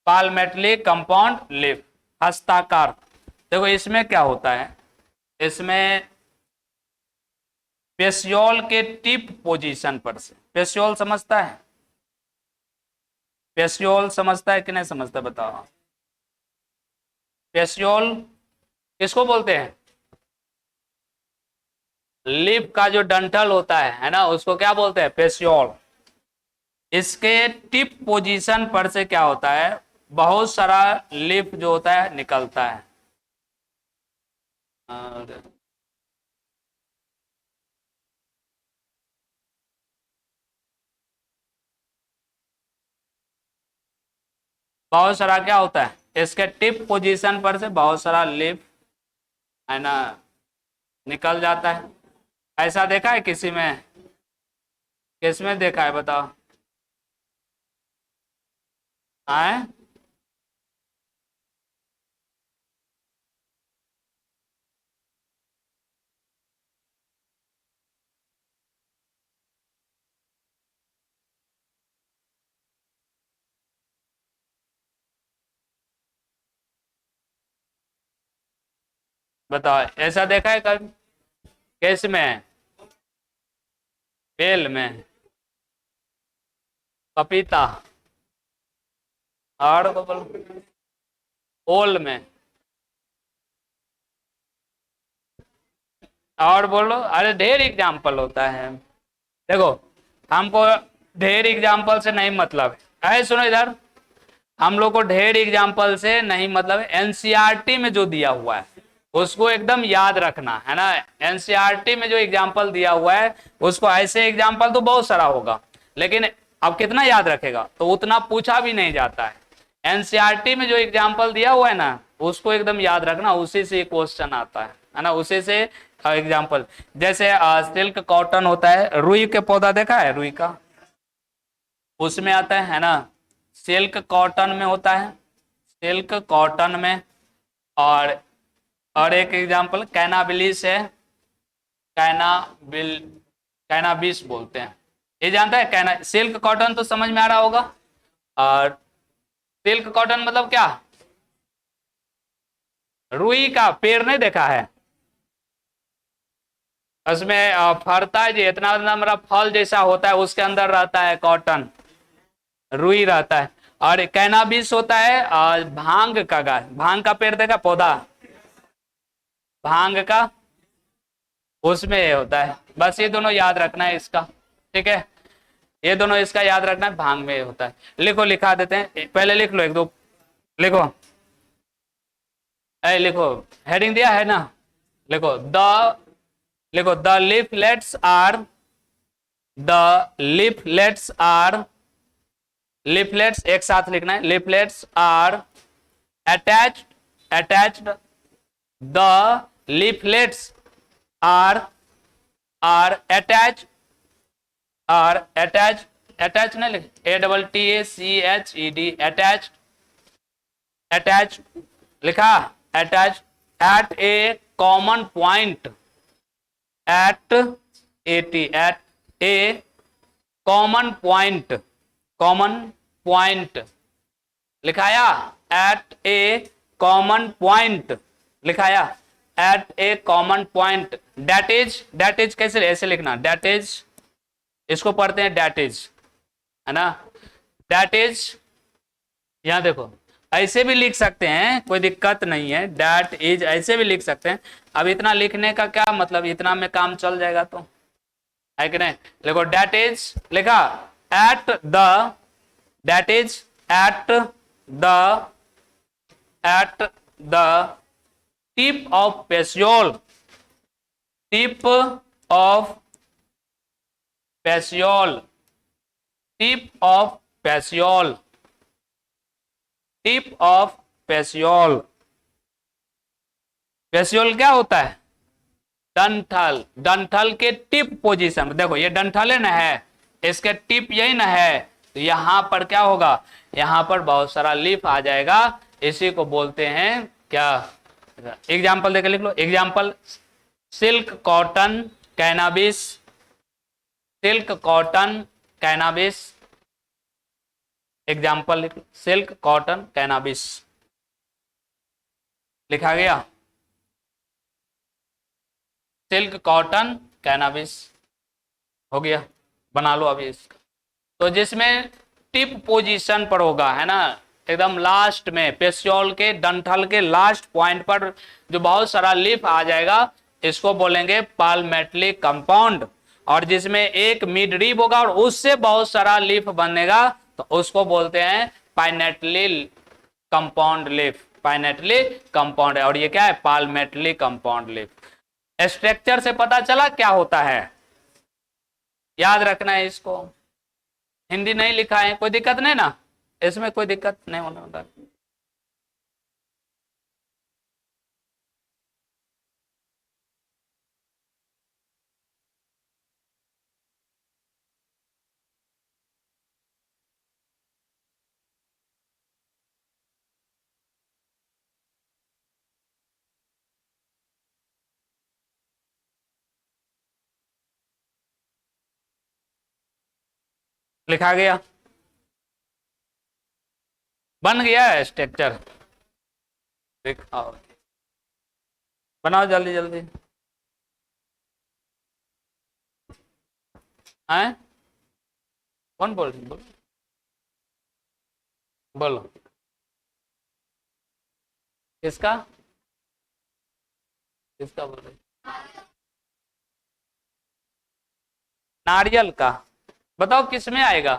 पालमेटली कंपाउंड लिफ, हस्ताकार। देखो इसमें क्या होता है, इसमें पेशियोल के टिप पोजीशन पर से। पेशियोल समझता है? पेशियोल समझता है कि नहीं समझता बताओ। पेशियोल किसको बोलते हैं? लिप का जो डंठल होता है ना, उसको क्या बोलते हैं? पेशियोल। इसके टिप पोजीशन पर से क्या होता है, बहुत सारा लिप जो होता है निकलता है। और बहुत सारा क्या होता है, इसके टिप पोजीशन पर से बहुत सारा लिप है ना निकल जाता है। ऐसा देखा है किसी में? किसमें देखा है बताओ? आए? बताओ, ऐसा देखा है कभी? किस में? बेल में? पपीता? और को बोलो? ओल में? और बोलो, अरे ढेर एग्जाम्पल होता है। देखो, हमको ढेर एग्जाम्पल से नहीं मतलब है। सुनो इधर, हम लोग को ढेर एग्जाम्पल से नहीं मतलब है। एनसीईआरटी में जो दिया हुआ है उसको एकदम याद रखना है ना। एनसीईआरटी में जो एग्जाम्पल दिया हुआ है उसको, ऐसे एग्जाम्पल तो बहुत सारा होगा, लेकिन अब कितना याद रखेगा, तो उतना पूछा भी नहीं जाता है। एनसीईआरटी में जो एग्जाम्पल दिया हुआ है ना, उसको एकदम याद रखना, उसी से क्वेश्चन आता है ना, उसी से एग्जाम्पल। जैसे सिल्क कॉटन होता है, रुई के पौधा देखा है? रुई का उसमें आता है ना। सिल्क कॉटन में होता है, सिल्क कॉटन में। और एक एग्जांपल कैनाबिलिस है, कैनाबिल कैनाबिस बोलते हैं। ये जानता है? कैना सिल्क कॉटन तो समझ में आ रहा होगा। और सिल्क कॉटन मतलब क्या? रुई का पेड़ नहीं देखा है? उसमें फरता है जी, इतना इतना मेरा फल जैसा होता है, उसके अंदर रहता है कॉटन, रुई रहता है। और कैनाबिस होता है भांग का गाछ, भांग का पेड़ देखा? पौधा भांग का, उसमें ये होता है। बस ये दोनों याद रखना है इसका, ठीक है? ये दोनों इसका याद रखना है, भांग में होता है। लिखो, लिखा देते हैं, पहले लिख लो एक दो। लिखो, लिखो, हेडिंग दिया है ना। लिखो द, लिखो the leaflets are, the leaflets are, leaflets एक साथ लिखना है, leaflets are attached, attached, the leaflets are, are attach, are attach, attach नहीं लिख, ATTACHED, अटैच, अटैच लिखा, attach at a common point, at at a common point, common point लिखाया, at a common point लिखाया, at a common point. That is कैसे, ऐसे लिखना, date is, इसको पढ़ते हैं डेट इज, है ना। डेट इज, यहां देखो, ऐसे भी लिख सकते हैं, कोई दिक्कत नहीं है, डेट इज ऐसे भी लिख सकते हैं। अब इतना लिखने का क्या मतलब, इतना में काम चल जाएगा तो, है कि नहीं? देखो डेट इज लिखा, at the, that is at the, at the tip of petiole, tip of petiole, tip of petiole, tip of petiole. Petiole क्या होता है? डंठल, डंठल के टिप पोजीशन। देखो ये डंठल है ना, है इसके टिप यही ना है, तो यहां पर क्या होगा, यहां पर बहुत सारा लीफ आ जाएगा, इसी को बोलते हैं क्या? एग्जाम्पल देकर लिख लो, example silk cotton cannabis, silk cotton cannabis, example लिख लो, सिल्क कॉटन कैनाबिस लिखा गया। सिल्क कॉटन कैनाबिस हो गया, बना लो अभी इसका। तो जिसमें टिप पोजीशन पर होगा, है ना, एकदम लास्ट में पेशियोल के डंठल के लास्ट पॉइंट पर जो बहुत सारा लीफ आ जाएगा, इसको बोलेंगे पाल्मेटली कंपाउंड। और जिसमें एक मिड रिब होगा और उससे बहुत सारा लीफ बनेगा, तो उसको बोलते हैं पाइनेटली कंपाउंड लीफ। पाइनेटली कंपाउंड है, और ये क्या है, पाल्मेटली कंपाउंड लीफ। स्ट्रक्चर से पता चला क्या होता है, याद रखना है इसको। हिंदी नहीं लिखा है, कोई दिक्कत नहीं ना, इसमें कोई दिक्कत नहीं होने वाला। लिखा गया, बन गया है स्ट्रक्चर। दिखाओ, बनाओ जल्दी जल्दी। हैं, कौन बोल रही, बोलो बोलो। किसका, किसका बोल रही, नारियल का। बताओ किस में आएगा,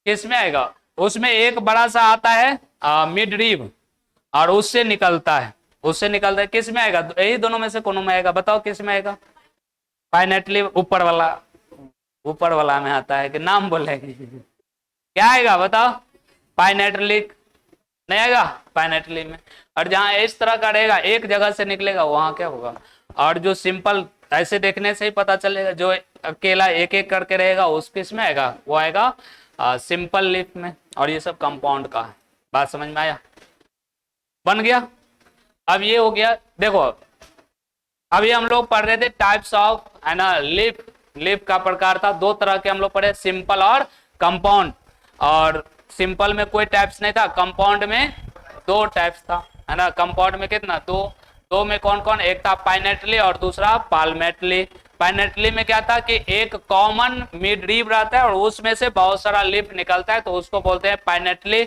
किस में आएगा। उसमें एक बड़ा सा आता है मिड रिब, और उससे निकलता है, उससे निकलता है, किस में आएगा, यही दोनों में से कोनो में आएगा, बताओ किस में आएगा। फाइनेटली ऊपर वाला, ऊपर वाला में आता है कि नाम बोलेगी, क्या आएगा बताओ, पाइनेटलिक नहीं आएगा, पाइनेटली में। और जहां इस तरह का रहेगा, एक जगह से निकलेगा, वहां क्या होगा। और जो सिंपल ऐसे देखने से ही पता चलेगा, जो अकेला एक एक करके रहेगा उस किस में आएगा, वो आएगा सिंपल लिफ में। और ये सब कंपाउंड का है, बात समझ में आया, बन गया। अब ये हो गया, देखो अभी हम लोग पढ़ रहे थे टाइप्स ऑफ, है ना, लिफ। लिफ का प्रकार था दो तरह के, हम लोग पढ़े, सिंपल और कंपाउंड। और सिंपल में कोई टाइप्स नहीं था, कंपाउंड में दो टाइप्स था, है ना। कंपाउंड में कितना, दो। दो में कौन कौन, एक था पाइनेटली और दूसरा पाल्मेटली। पाइनेटली में क्या था कि एक कॉमन मिड रिब रहता है और उसमें से बहुत सारा लिफ निकलता है, तो उसको बोलते हैं पाइनेटली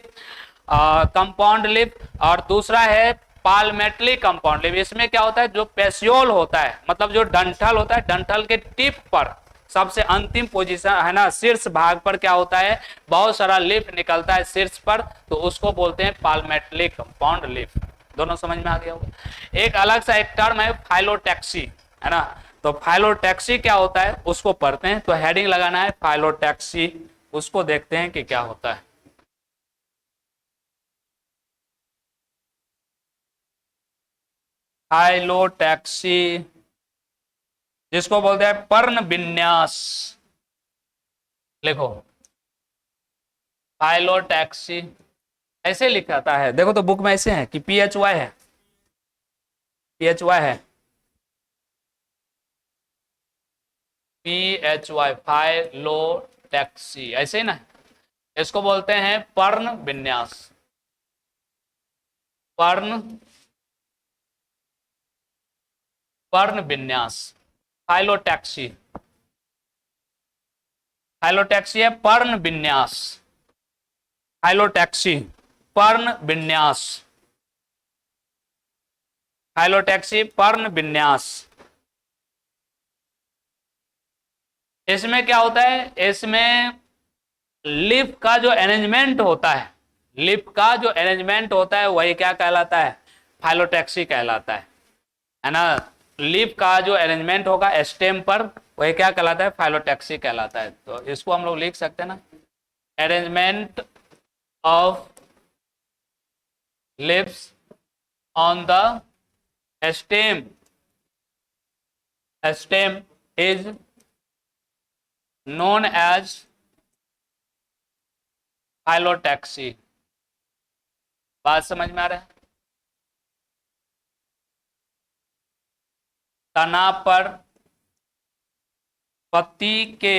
कंपाउंड लिफ। और दूसरा है पाल्मेटली कंपाउंड लिफ। इसमें क्या होता है, जो पेशियोल होता है, मतलब जो डंठल होता है, डंठल के टिप पर सबसे अंतिम पोजीशन, है ना, शीर्ष भाग पर क्या होता है, बहुत सारा लिफ निकलता है शीर्ष पर, तो उसको बोलते हैं पाल्मेटली कंपाउंड लिफ। दोनों समझ में आ गया होगा। एक अलग सा एक टर्म है फाइलोटैक्सी, है ना। तो फाइलोटैक्सी क्या होता है उसको पढ़ते हैं, तो हेडिंग लगाना है फाइलोटैक्सी, उसको देखते हैं कि क्या होता है। फाइलोटैक्सी, जिसको बोलते हैं पर्ण विन्यास, लिखो फाइलोटैक्सी। ऐसे लिखाता है, देखो तो बुक में ऐसे है कि PHY है, PHY है, PHY फाइलोटैक्सी, ऐसे ही ना। इसको बोलते हैं पर्ण विन्यास, पर्ण, पर्ण विन्यास, फाइलोटैक्सी। फाइलोटैक्सी है पर्ण विन्यास, फाइलोटैक्सी पर्ण विन्यास, फाइलोटैक्सी पर्ण विन्यास। इसमें क्या होता है, इसमें लिफ का जो अरेंजमेंट होता है, लिफ का जो अरेंजमेंट होता है वही क्या कहलाता है, फाइलोटैक्सी कहलाता है ना। लिफ का जो अरेंजमेंट होगा स्टेम पर, वही क्या कहलाता है, फाइलोटैक्सी कहलाता है। तो इसको हम लोग लिख सकते हैं ना, arrangement of lips on the stem, stem is known as phyllotaxy. बात समझ में आ रहा है। तना पर पत्ती के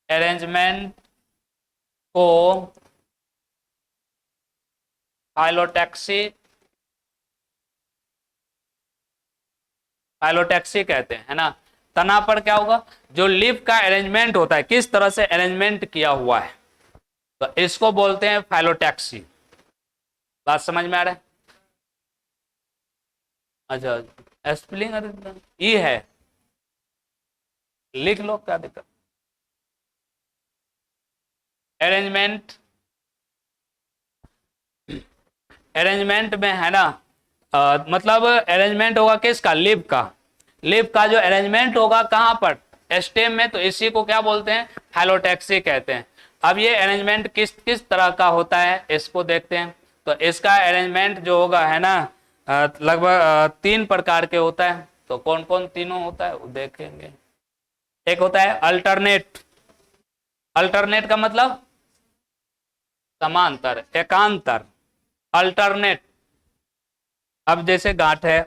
अरेंजमेंट को फाइलोटैक्सी फाइलोटैक्सी कहते हैं, है ना। तना पर क्या होगा, जो लीफ का अरेंजमेंट होता है, किस तरह से अरेंजमेंट किया हुआ है, तो इसको बोलते हैं फाइलोटैक्सी। बात समझ में आ रहा है? अच्छा, स्पेलिंग ई है, लिख लो, क्या दिक्कत। अरेंजमेंट, अरेंजमेंट में है ना, मतलब अरेंजमेंट होगा किसका, लीफ का। लीफ का जो अरेंजमेंट होगा कहां पर, स्टेम में, तो इसी को क्या बोलते हैं, फाइलोटैक्सी कहते हैं। अब ये अरेंजमेंट किस किस तरह का होता है इसको देखते हैं। तो इसका अरेंजमेंट जो होगा है ना, लगभग 3 प्रकार के होता है। तो कौन कौन तीनों होता है वो देखेंगे। एक होता है अल्टरनेट, अल्टरनेट का मतलब समांतर, एकांतर, अल्टरनेट। अब जैसे गांठ है,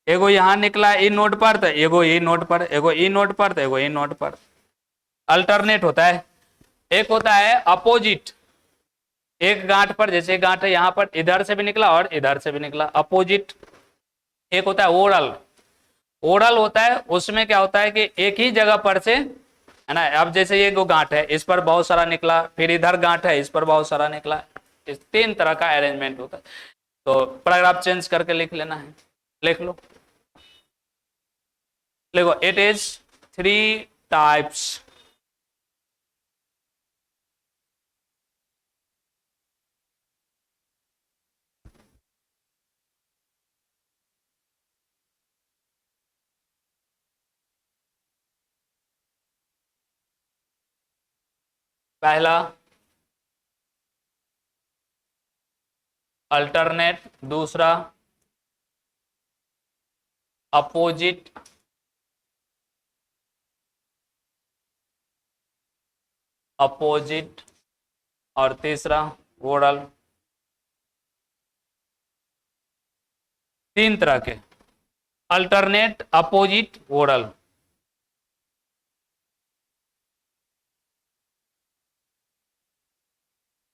एगो यहां निकला ई नोड पर, तो एगो ई नोड पर, एगो ई नोड पर, तो एगो ई नोड पर, अल्टरनेट होता है। एक होता है अपोजिट, एक गांठ पर, जैसे गांठ है यहां पर, इधर से भी निकला और इधर से भी निकला, अपोजिट। एक होता है ओरल, ओरल होता है, उसमें क्या होता है कि एक ही जगह पर से, है ना, अब जैसे ये गांठ है, इस पर बहुत सारा निकला, फिर इधर गांठ है, इस पर बहुत सारा निकला। इस 3 तरह का अरेंजमेंट होता है। तो पैराग्राफ चेंज करके लिख लेना है, लिख लो, देखो, इट इज 3 टाइप्स। पहला अल्टरनेट, दूसरा अपोजिट, अपोजिट, और तीसरा ओरल। 3 तरह के, अल्टरनेट, अपोजिट, ओरल।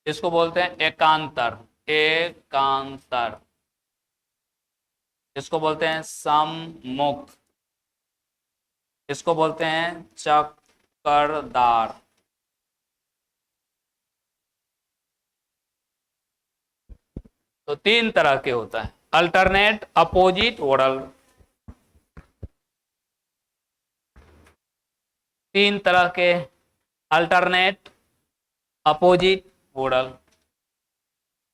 इसको बोलते हैं एकांतर, एकांतर। इसको बोलते हैं सम्मुख, इसको बोलते हैं चक्करदार। तो 3 तरह के होता है, अल्टरनेट, अपोजिट, ओरल। 3 तरह के, अल्टरनेट, अपोजिट, ओरल।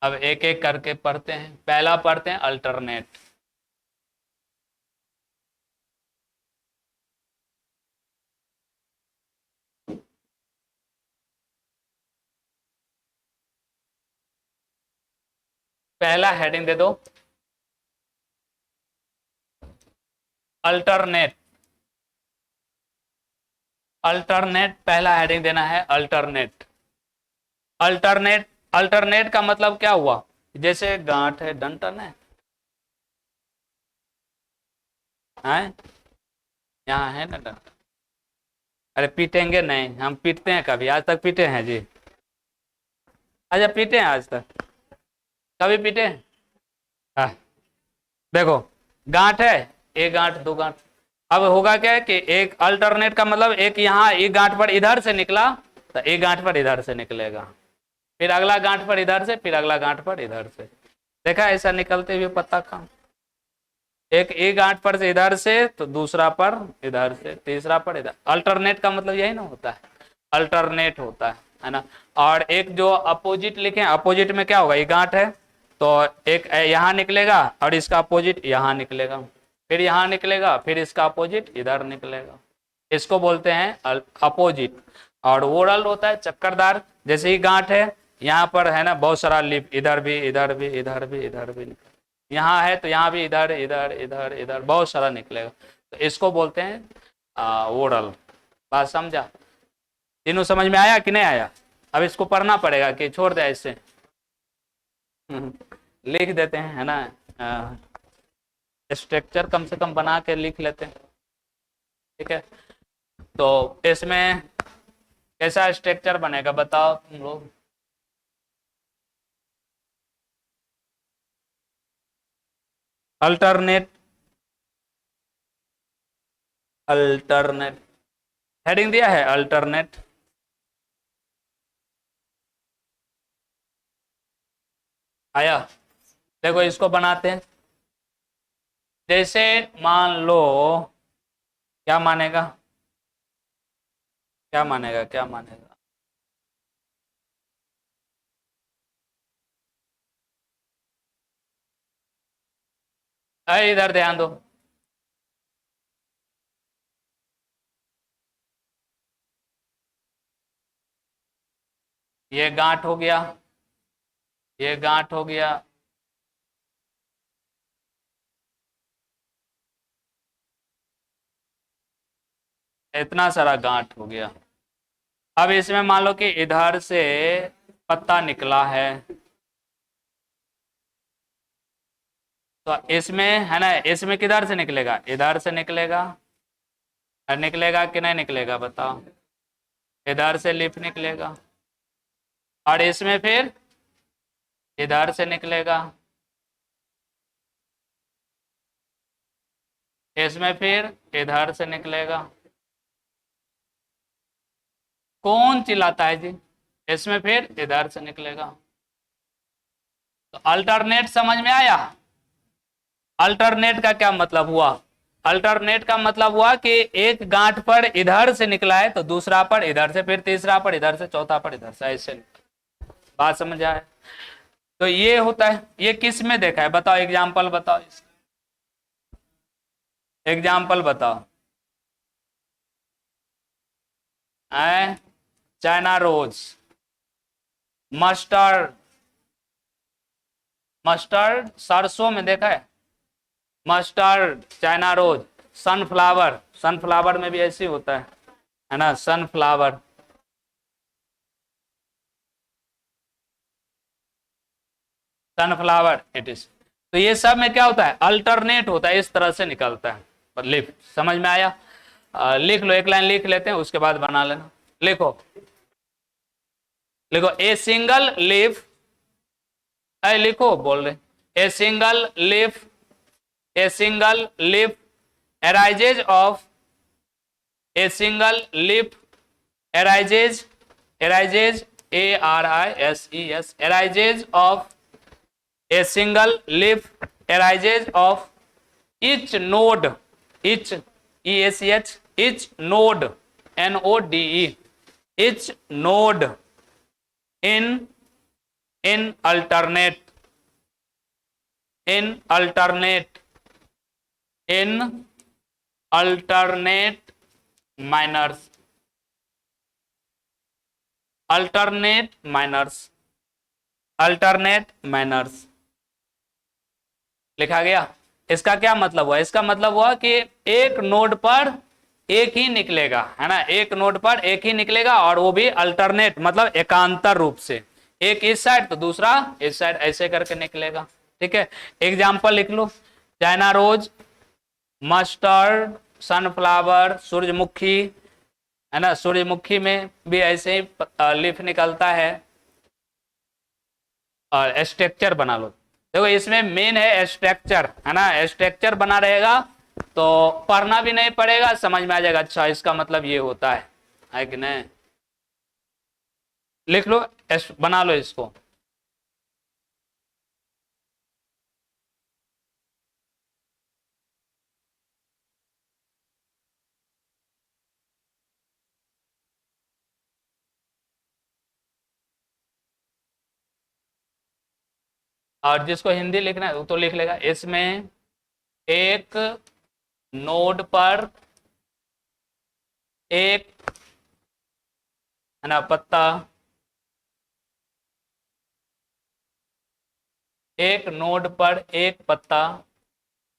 अब एक एक करके पढ़ते हैं। पहला पढ़ते हैं अल्टरनेट। पहला हेडिंग दे दो, अल्टरनेट। अल्टरनेट पहला हेडिंग देना है, अल्टरनेट। अल्टरनेट, अल्टरनेट का मतलब क्या हुआ, जैसे गांठ है, डंठन है यहाँ है ना डंठन। अरे पीटेंगे नहीं, हम पीटते हैं कभी, आज तक पीटे हैं जी? अच्छा, पीटे हैं आज तक, कभी पीटे हैं? हाँ, देखो, गांठ है, एक गांठ, दो गांठ। अब होगा क्या है कि एक अल्टरनेट का मतलब, एक यहाँ एक गांठ पर इधर से निकला, तो एक गांठ पर इधर से निकलेगा, फिर अगला गांठ पर इधर से, फिर अगला गांठ पर इधर से। देखा ऐसा निकलते हुए पत्ता का, एक गांठ पर से इधर से, तो दूसरा पर इधर से, तीसरा पर इधर। अल्टरनेट का मतलब यही ना होता है, अल्टरनेट होता है ना। और एक जो अपोजिट लिखे, अपोजिट में क्या होगा, ये गांठ है, तो एक यहाँ निकलेगा और इसका अपोजिट यहाँ निकलेगा, फिर यहाँ निकलेगा, फिर इसका अपोजिट इधर निकलेगा। इसको बोलते हैं अपोजिट। और ओरल होता है चक्करदार, जैसे ही गांठ है, यहाँ पर है ना बहुत सारा लिप, इधर भी, इधर भी, इधर भी, इधर भी, यहाँ है तो यहाँ भी इधर, इधर, इधर, इधर बहुत सारा निकलेगा। तो इसको बोलते हैं ओरल। बात समझा? तीनों समझ में आया कि नहीं आया? अब इसको पढ़ना पड़ेगा कि छोड़ दे इससे? लिख देते हैं, है ना, स्ट्रक्चर कम से कम बना के लिख लेते हैं, ठीक है। तो इसमें कैसा स्ट्रक्चर बनेगा बताओ तुम लोग। अल्टरनेट, अल्टरनेट, हेडिंग दिया है अल्टरनेट। आया? देखो इसको बनाते हैं। जैसे मान लो, क्या मानेगा, क्या मानेगा, क्या मानेगा? अरे इधर ध्यान दो। ये गांठ हो गया, ये गांठ हो गया, इतना सारा गांठ हो गया। अब इसमें मान लो कि इधर से पत्ता निकला है, तो इसमें है ना, इसमें किधर से निकलेगा, इधर से निकलेगा। और निकलेगा कि नहीं निकलेगा बताओ? इधर से लीफ निकलेगा, और इसमें फिर इधर से निकलेगा, इसमें फिर इधर से निकलेगा। कौन चिल्लाता है जी? इसमें फिर इधर से निकलेगा। तो अल्टरनेट समझ में आया? अल्टरनेट का क्या मतलब हुआ? अल्टरनेट का मतलब हुआ कि एक गांठ पर इधर से निकला है तो दूसरा पर इधर से, फिर तीसरा पर इधर से, चौथा पर इधर से, ऐसे। बात समझ आए? तो ये होता है। ये किस में देखा है बताओ? एग्जाम्पल बताओ, एग्जाम्पल बताओ। चाइना रोज, मस्टर्ड, मस्टर्ड सरसों में देखा है? Mustard, China rose, sunflower, sunflower में भी ऐसे होता है ना, सनफ्लावर, सनफ्लावर इट इज। तो ये सब में क्या होता है? अल्टरनेट होता है, इस तरह से निकलता है। लिख, समझ में आया? लिख लो, एक लाइन लिख लेते हैं, उसके बाद बना लेना। लिखो, लिखो, ए सिंगल लीफ, ऐ लिखो, बोल रहे, a single leaf, a single leaf arises of, a single leaf arises, arises, A-R-I-S-E-S, arises of, a single leaf arises of each node, each, E-A-C-H, each node, N-O-D-E, each node in alternate, in alternate, in alternate manners, alternate manners, alternate manners। लिखा गया? इसका क्या मतलब हुआ? इसका मतलब हुआ कि एक नोड पर एक ही निकलेगा, है ना, एक नोड पर एक ही निकलेगा, और वो भी अल्टरनेट मतलब एकांतर रूप से, एक इस साइड तो दूसरा इस साइड, ऐसे करके निकलेगा। ठीक है, एग्जाम्पल लिख लो, चाइना रोज, मस्टर्ड, सनफ्लावर, सूरजमुखी, है ना, सूरजमुखी में भी ऐसे ही लीफ निकलता है। और स्ट्रक्चर बना लो। देखो इसमें मेन है स्ट्रक्चर, है ना, स्ट्रक्चर बना रहेगा तो पढ़ना भी नहीं पड़ेगा, समझ में आ जाएगा, अच्छा इसका मतलब ये होता है कि नहीं? लिख लो, बना लो इसको। और जिसको हिंदी लिखना है वो तो लिख लेगा। इसमें एक नोड पर एक, है ना, पत्ता, एक नोड पर एक पत्ता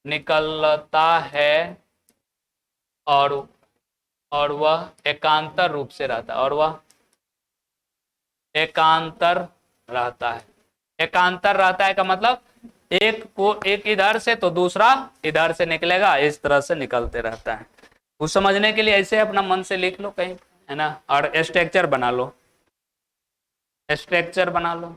निकलता है, और और वह एकांतर रूप से रहता है, और वह एकांतर रहता है। एकांतर रहता है का मतलब एक को, एक इधर से तो दूसरा इधर से निकलेगा, इस तरह से निकलते रहता है। वो समझने के लिए ऐसे अपना मन से लिख लो कहीं, है ना, और स्ट्रक्चर बना लो, स्ट्रक्चर बना लो।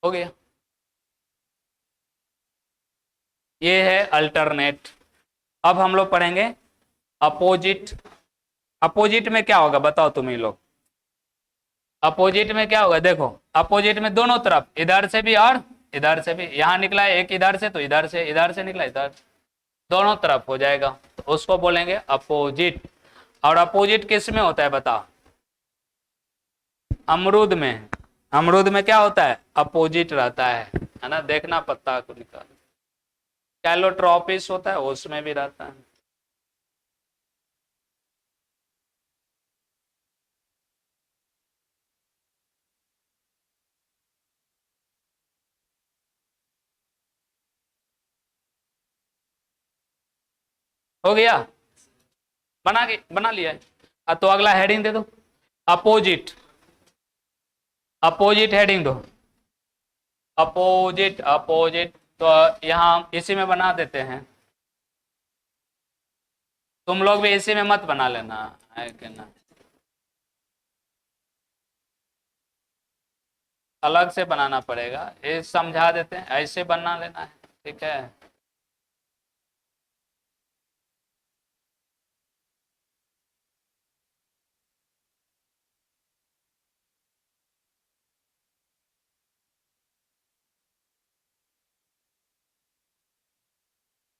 हो गया, ये है अल्टरनेट। अब हम लोग पढ़ेंगे अपोजिट। अपोजिट में क्या होगा बताओ तुम ही लोग। अपोजिट में क्या होगा, देखो अपोजिट में दोनों तरफ, इधर से भी और इधर से भी, यहां निकला है एक इधर से तो इधर से निकला इधर, दोनों तरफ हो जाएगा, तो उसको बोलेंगे अपोजिट। और अपोजिट किस में होता है बताओ, अमरूद में। अमरूद में क्या होता है, अपोजिट रहता है ना, देखना पत्ता को निकाल। कैलोट्रोपिस होता है उसमें भी रहता है। हो गया, बना लिया है। तो अगला हेडिंग दे दो, अपोजिट। अपोजिट हेडिंग दो, अपोजिट अपोजिट। तो यहाँ इसी में बना देते हैं, तुम लोग भी इसी में मत बना लेना है कि ना, अलग से बनाना पड़ेगा, ये समझा देते हैं, ऐसे बना लेना है, ठीक है।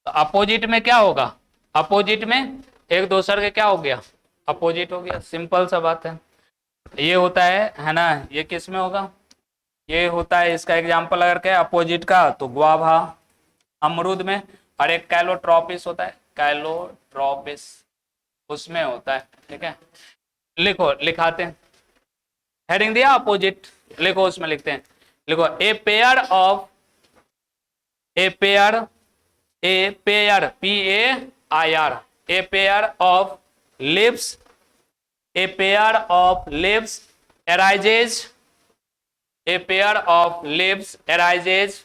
तो अपोजिट में क्या होगा, अपोजिट में एक दूसरे के क्या हो गया, अपोजिट हो गया, सिंपल सा बात है। ये होता है ना, ये किस में होगा, ये होता है, इसका एग्जांपल अगर क्या अपोजिट का तो गुआभा अमरूद में, और एक कैलोट्रोपिस होता है, कैलोट्रोपिस उसमें होता है, ठीक है। लिखो, लिखाते हैं, हेडिंग दिया अपोजिट, लिखो उसमें लिखते हैं, लिखो a pair of, a pair, a pair P A I R, a pair of lips, a pair of lips arises, a pair of lips arises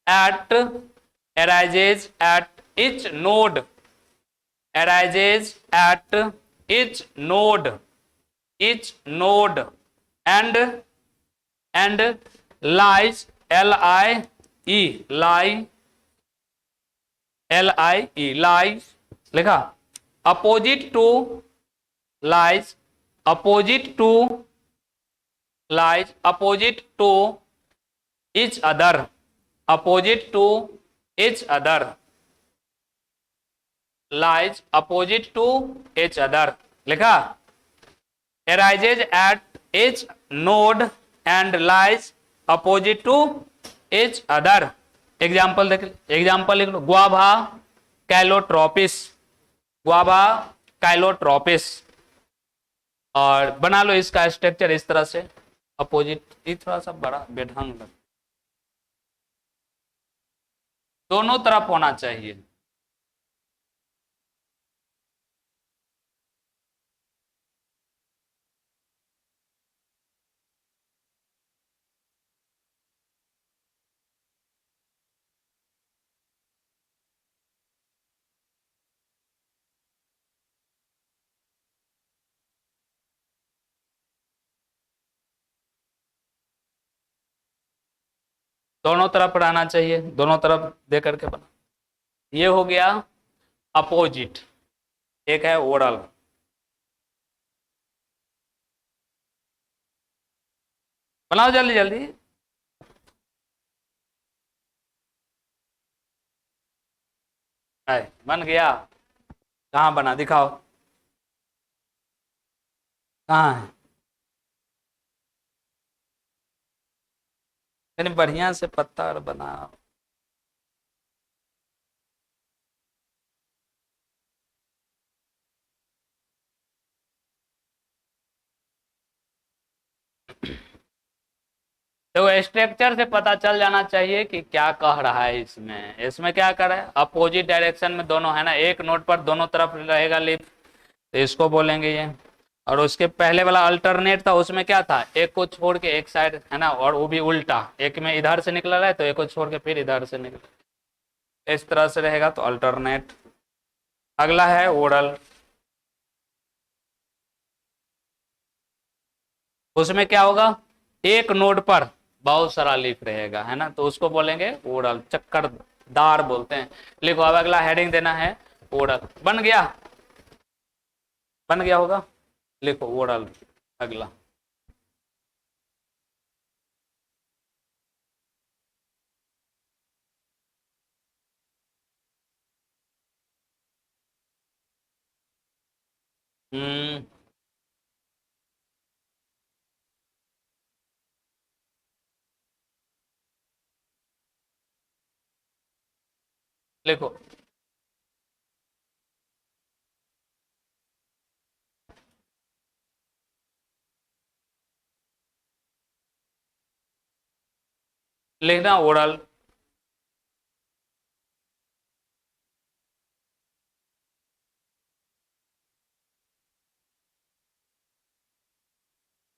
at, arises at each node, arises at each node, each node, and lies, l i e, lie, l i e, lies लिखा, opposite to, lies opposite to, lies opposite to each other, opposite to each other, lies opposite to each other लिखा, arises at each node and lies opposite to each other। Example देख, example लिख लो, guava Calotropis, guava Calotropis, और बना लो इसका structure इस तरह से, opposite, ये थोड़ा सा बड़ा बेढंग लग, दोनों तरफ होना चाहिए। दोनों तरफ रहना चाहिए, दोनों तरफ दे करके बना, ये हो गया अपोजिट। एक है ओरल, बनाओ जल्दी जल्दी। बन गया, कहाँ बना दिखाओ, कहाँ है, यानी बढ़िया से पत्ता और बना। तो स्ट्रक्चर से पता चल जाना चाहिए कि क्या कह रहा है इसमें, इसमें क्या कर रहा है, अपोजिट डायरेक्शन में दोनों है ना, एक नोड पर दोनों तरफ रहेगा लिप, तो इसको बोलेंगे ये। और उसके पहले वाला अल्टरनेट था, उसमें क्या था, एक को छोड़ के एक साइड है ना, और वो भी उल्टा, एक में इधर से निकल रहा है तो एक को छोड़ के फिर इधर से निकल, इस तरह से रहेगा तो अल्टरनेट। अगला है ओरल, उसमें क्या होगा, एक नोड पर बहुत सारा लीफ रहेगा, है ना, तो उसको बोलेंगे ओरल, चक्करदार बोलते हैं। लिखो अब अगला हेडिंग देना है ओरल। बन गया होगा, लिखो ओरल अगला। हम्म, लिखो। लिखना ओरल।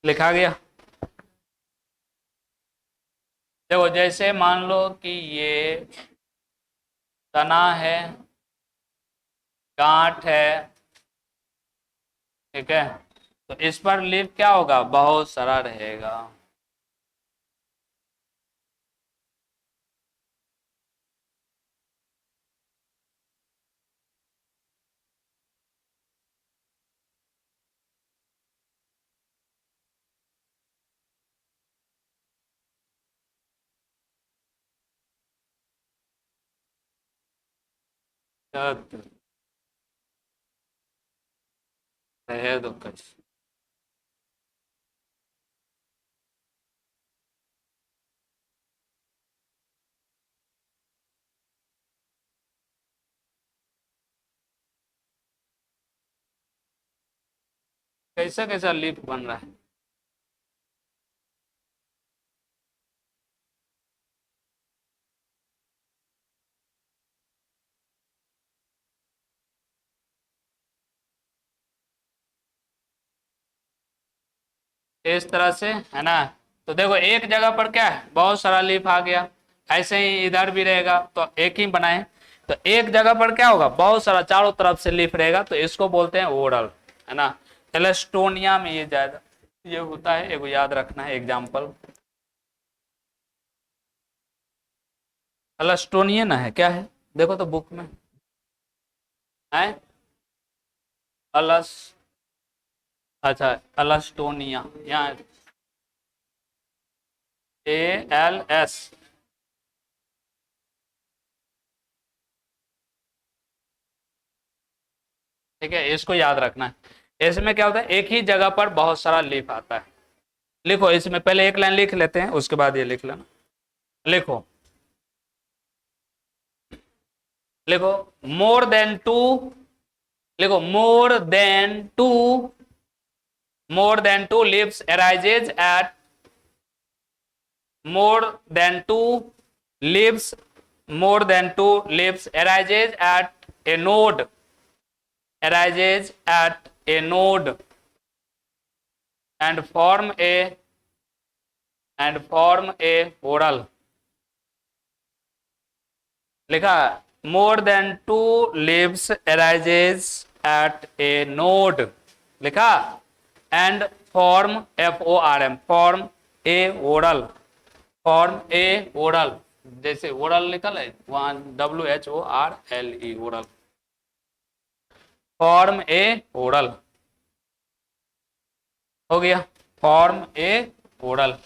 लिखा गया। देखो जैसे मान लो कि ये तना है, गांठ है, ठीक है, तो इस पर लीफ क्या होगा, बहुत सारा रहेगा। रहे दो कुछ। कैसा कैसा लीफ बन रहा है। इस तरह से, है ना, तो देखो एक जगह पर क्या है, बहुत सारा लीफ आ गया। ऐसे ही इधर भी रहेगा, तो एक ही बनाए, तो एक जगह पर क्या होगा, बहुत सारा चारों तरफ से लीफ रहेगा, तो इसको बोलते हैं ओरल, है ना। एलेस्टोनिया में ये ज्यादा ये होता है, एगो याद रखना है एग्जाम्पल। एलेस्टोनियन है क्या है, देखो तो बुक में है। अलस अच्छा, एलेस्टोनिया, यहाँ ALS। ठीक है, इसको याद रखना है। इसमें क्या होता है, एक ही जगह पर बहुत सारा लीफ आता है। लिखो, इसमें पहले एक लाइन लिख लेते हैं, उसके बाद ये लिख लेना। लिखो, लिखो मोर देन टू, लिखो more than two leaves arises at, more than two leaves, more than two leaves arises at a node and form a whorl। लिखा, more than two leaves arises at a node, लिखा, and form a whorl, form A oral, जैसे oral निकल है वहां WHORLE oral, form ए oral हो गया, form ए oral.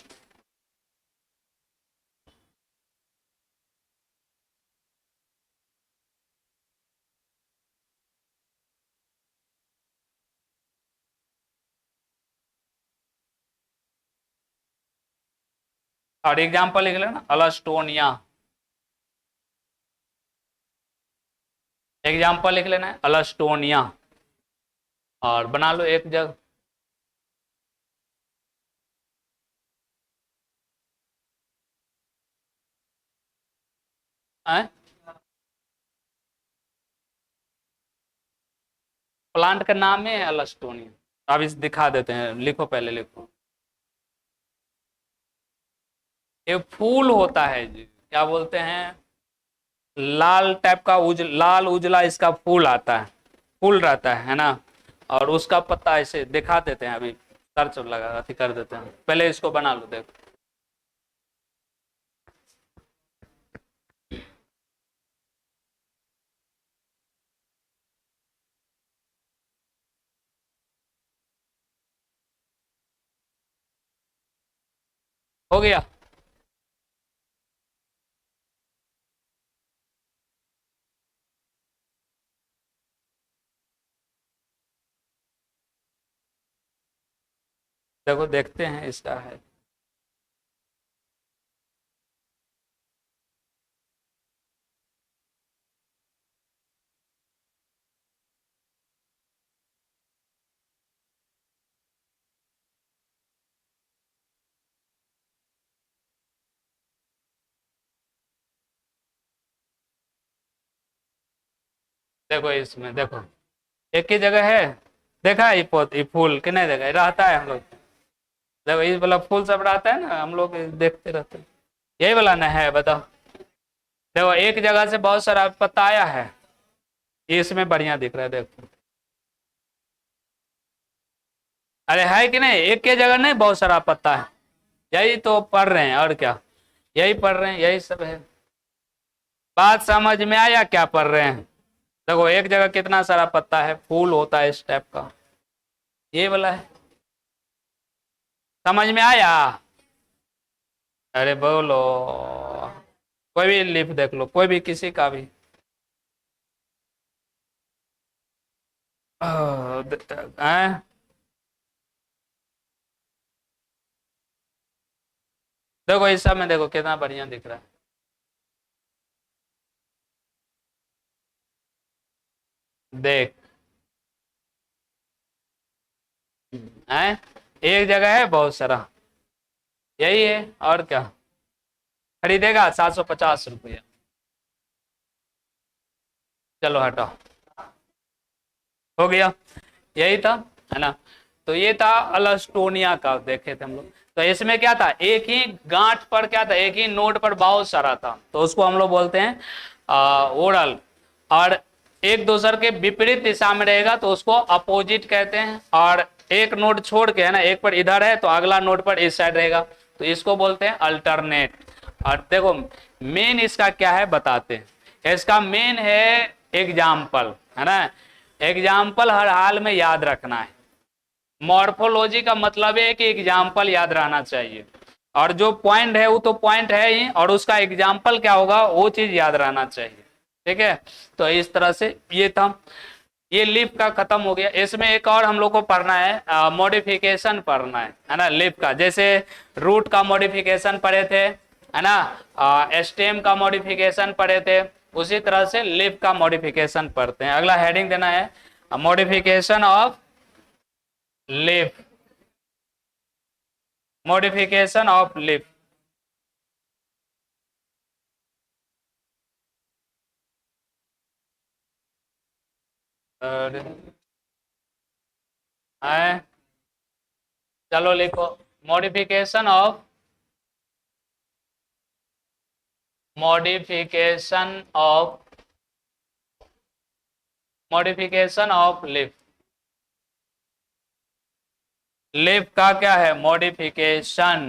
और example लिख लेना, अलास्टोनिया, एग्जाम्पल लिख लेना है अलास्टोनिया, और बना लो एक जगह। प्लांट का नाम है अलास्टोनिया। अब इस दिखा देते हैं, लिखो पहले लिखो। ये फूल होता है जी, क्या बोलते हैं, लाल टाइप का लाल उजला इसका फूल आता है, फूल रहता है ना, और उसका पत्ता ऐसे दिखा देते हैं, अभी सर्च लगा अथी कर देते हैं, पहले इसको बना लो देखो। हो गया। देखो देखते हैं इसका है। देखो इसमें देखो, एक ही जगह है। देखा है ये पौध, ये फूल कि नहीं देखा, ये रहता है हम लोग। देखो ये वाला फूल सब रहता है ना, हम लोग देखते रहते हैं। यही वाला ना है, बताओ। देखो एक जगह से बहुत सारा पत्ता आया है, ये इसमें बढ़िया दिख रहा है, देखो। अरे है कि नहीं, एक ही जगह नहीं, बहुत सारा पत्ता है। यही तो पढ़ रहे हैं, और क्या, यही पढ़ रहे हैं, यही सब है। बात समझ में आया क्या पढ़ रहे हैं? देखो एक जगह कितना सारा पत्ता है, फूल होता है इस टाइप का, ये वाला है। समझ में आया? अरे बोलो, कोई भी लिप देख लो, कोई भी, किसी का भी। हैं? देखो इस सब में देखो कितना बढ़िया दिख रहा है। देख, हैं, एक जगह है बहुत सारा, यही है, और क्या। खरीदेगा 750 रुपये। चलो हटाओ, हो गया, यही था, है ना। तो ये था अल्स्टोनिया का, देखे थे हम लोग। तो इसमें क्या था, एक ही गांठ पर क्या था, एक ही नोड पर बहुत सारा था, तो उसको हम लोग बोलते हैं ओरल। और एक दूसरे के विपरीत दिशा में रहेगा तो उसको अपोजिट कहते हैं। और एक नोड छोड़ के, है ना, एक पर इधर है तो अगला नोड पर इस साइड रहेगा, तो इसको बोलते हैं अल्टरनेट। और देखो मेन इसका क्या है बताते हैं। इसका मेन है एग्जाम्पल, है ना। एग्जाम्पल हर हाल में याद रखना है। मॉर्फोलॉजी का मतलब है कि एग्जाम्पल याद रहना चाहिए, और जो पॉइंट है वो तो पॉइंट है ही, और उसका एग्जाम्पल क्या होगा वो चीज याद रहना चाहिए। ठीक है, तो इस तरह से ये था, ये लिप का खत्म हो गया। इसमें एक और हम लोग को पढ़ना है, मॉडिफिकेशन पढ़ना है ना, लिप का। जैसे रूट का मॉडिफिकेशन पढ़े थे, है ना, स्टेम का मॉडिफिकेशन पढ़े थे, उसी तरह से लिप का मॉडिफिकेशन पढ़ते हैं। अगला हेडिंग देना है modification of lip, modification of lip. चलो लिखो, modification of, modification of, modification of lip. Lip का क्या है, मॉडिफिकेशन,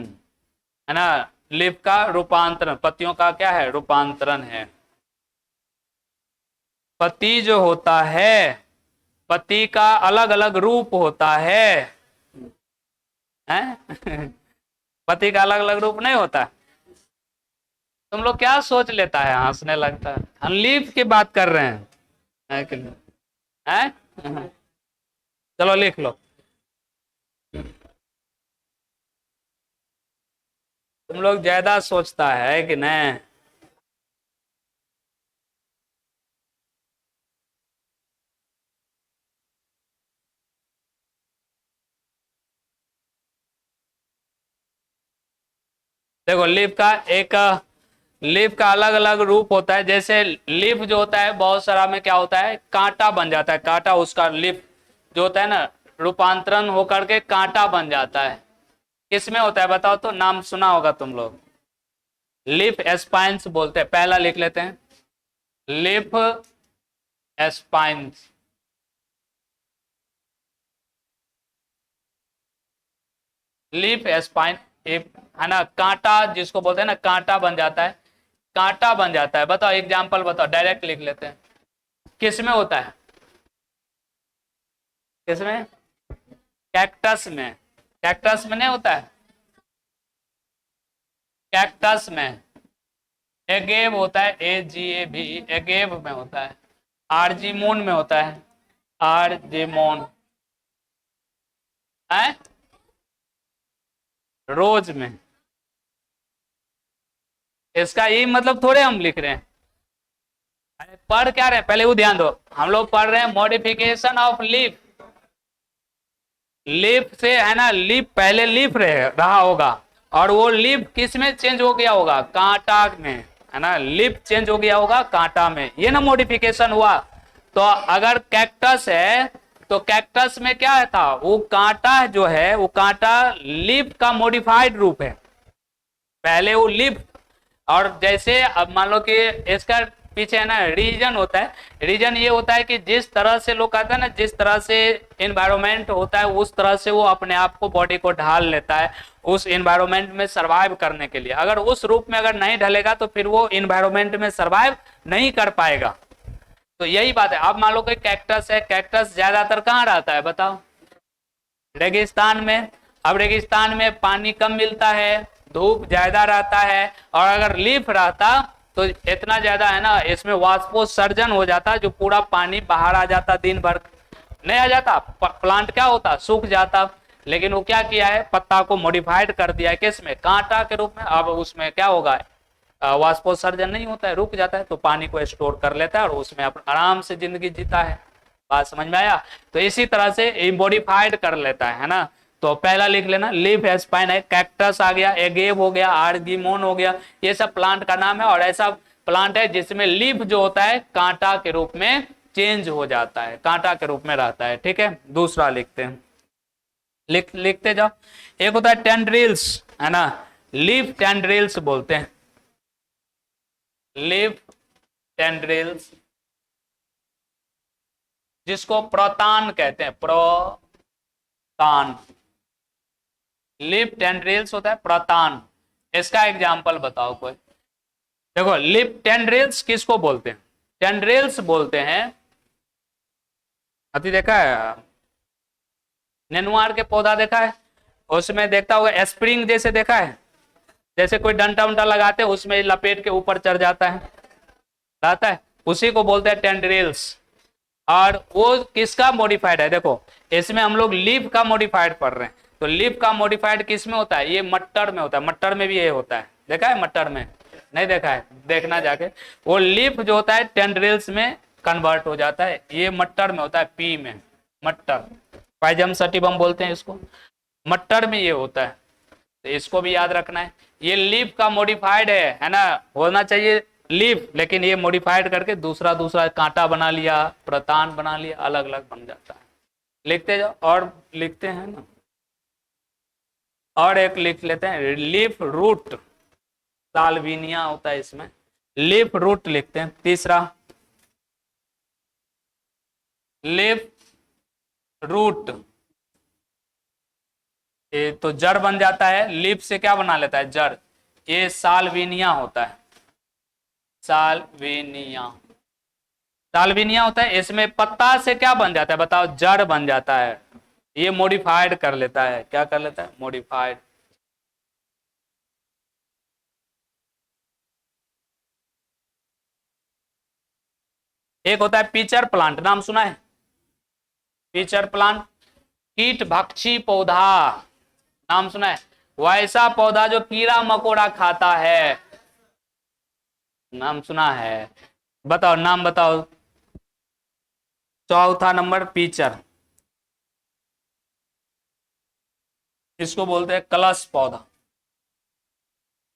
है ना। लिप का रूपांतरण, पत्तियों का क्या है, रूपांतरण है। पति जो होता है, पति का अलग अलग रूप होता है? पति का अलग अलग रूप नहीं होता। तुम लोग क्या सोच लेता है, हंसने लगता है, हम लिप की बात कर रहे हैं, है कि नहीं? है? चलो लिख लो। तुम लोग ज्यादा सोचता है कि नहीं। देखो लिप का एक, लिप का अलग अलग रूप होता है। जैसे लिप जो होता है बहुत सारा में क्या होता है, कांटा बन जाता है, कांटा, उसका लिप जो होता है ना, रूपांतरण होकर के कांटा बन जाता है। किसमें होता है बताओ तो, नाम सुना होगा तुम लोग, लिप एस्पाइंस बोलते हैं। पहला लिख लेते हैं, लिप एस्पाइंस। लिप एस्पाइन, है ना, कांटा जिसको बोलते हैं ना, कांटा बन जाता है, कांटा बन जाता है। बताओ एग्जाम्पल बताओ, डायरेक्ट लिख लेते हैं। किसमें होता है, किसमें, कैक्टस में। कैक्टस में नहीं होता है। कैक्टस में एगेव होता है, AGAV, एगेव में होता है। आर्जीमोन में होता है, आर्जीमोन है। रोज में, इसका ये मतलब थोड़े हम लिख रहे हैं। अरे पढ़ क्या रहे हैं पहले वो ध्यान दो। हम लोग पढ़ रहे हैं मॉडिफिकेशन ऑफ लीफ। लीफ से है ना, लीफ पहले लीफ रहा होगा और वो लीफ किस में चेंज हो गया होगा, कांटा में, है ना। लीफ चेंज हो गया होगा कांटा में, ये ना मॉडिफिकेशन हुआ। तो अगर कैक्टस है तो कैक्टस में क्या था, वो कांटा जो है वो कांटा लीफ का मॉडिफाइड रूप है। पहले वो लीफ, और जैसे अब मान लो कि इसका पीछे है ना रीजन होता है। रीजन ये होता है कि जिस तरह से लोग कहते हैं ना, जिस तरह से एनवायरमेंट होता है उस तरह से वो अपने आप को, बॉडी को ढाल लेता है उस एनवायरमेंट में सरवाइव करने के लिए। अगर उस रूप में अगर नहीं ढलेगा तो फिर वो एनवायरमेंट में सरवाइव नहीं कर पाएगा। तो यही बात है। अब मान लो कि कैक्टस है, कैक्टस ज्यादातर कहाँ रहता है बताओ, रेगिस्तान में। अब रेगिस्तान में पानी कम मिलता है, धूप ज्यादा रहता है, और अगर लीफ रहता तो इतना ज्यादा है ना, इसमें वाष्पोत्सर्जन हो जाता, जो पूरा पानी बाहर आ जाता, दिन भर नहीं आ जाता, प्लांट क्या होता, सूख जाता। लेकिन वो क्या किया है, पत्ता को मॉडिफाइड कर दिया है, किसमें, कांटा के रूप में। अब उसमें क्या होगा, वाष्पोत्सर्जन नहीं होता है, रुक जाता है, तो पानी को स्टोर कर लेता है और उसमें आराम से जिंदगी जीता है। बात समझ में आया। तो इसी तरह से मॉडिफाइड कर लेता है ना। तो पहला लिख लेना, लीफ एस्पाइन है, कैक्टस आ गया, एगेव हो गया, आर्गीमोन हो गया, ये सब प्लांट का नाम है। और ऐसा प्लांट है जिसमें लीफ जो होता है कांटा के रूप में चेंज हो जाता है, कांटा के रूप में रहता है। ठीक है, दूसरा लिखते हैं, लिखते जाओ। एक होता है टेंड्रिल्स, है ना, लीफ टेंड्रिल्स बोलते हैं, लीफ टेंड्रिल्स, जिसको प्रोतान कहते हैं, प्रोतान। लीफ टेंड्रिल्स होता है प्रोतान। इसका एग्जांपल बताओ कोई। देखो लीफ टेंड्रिल्स किसको बोलते हैं, टेंड्रिल्स बोलते हैं, अति देखा है नेनुआर के पौधा देखा है, उसमें देखता होगा स्प्रिंग जैसे देखा है, जैसे कोई डंटा उंटा लगाते हैं उसमें लपेट के ऊपर चढ़ जाता है, रहता है, उसी को बोलते हैं टेंड्रिल्स। और वो किसका मॉडिफाइड है, देखो इसमें हम लोग लीफ का मॉडिफाइड पढ़ रहे हैं। तो लीफ का मॉडिफाइड किस में होता है, ये मट्टर में होता है, मट्टर में भी ये होता है, देखा है मट्टर में, नहीं देखा है, देखना जाके। वो लीफ जो होता है टेंड्रिल्स में कन्वर्ट हो जाता है, ये मट्टर में होता है, पी में, मट्टर, पाइजम सटिवम बोलते हैं इसको, मट्टर में ये होता है। तो इसको भी याद रखना है, ये लीफ का मॉडिफाइड है ना, होना चाहिए लीफ, लेकिन ये मॉडिफाइड करके दूसरा दूसरा कांटा बना लिया, प्रतान बना लिया, अलग अलग बन जाता है। लिखते जाओ, और लिखते हैं ना, और एक लिख लेते हैं, लीफ रूट, साल्विनिया होता है इसमें, लीफ रूट लिखते हैं। तीसरा लीफ रूट, ये तो जड़ बन जाता है, लीफ से क्या बना लेता है, जड़, ये साल्विनिया होता है, साल्विनिया, साल्विनिया होता है। इसमें पत्ता से क्या बन जाता है बताओ, जड़ बन जाता है, ये मॉडिफाइड कर लेता है, क्या कर लेता है, मॉडिफाइड। एक होता है पिचर प्लांट, नाम सुना है, पिचर प्लांट, कीट भक्षी पौधा, नाम सुना है, वैसा पौधा जो कीड़ा मकोड़ा खाता है, नाम सुना है, बताओ नाम बताओ। चौथा नंबर पिचर, इसको बोलते हैं कलश पौधा।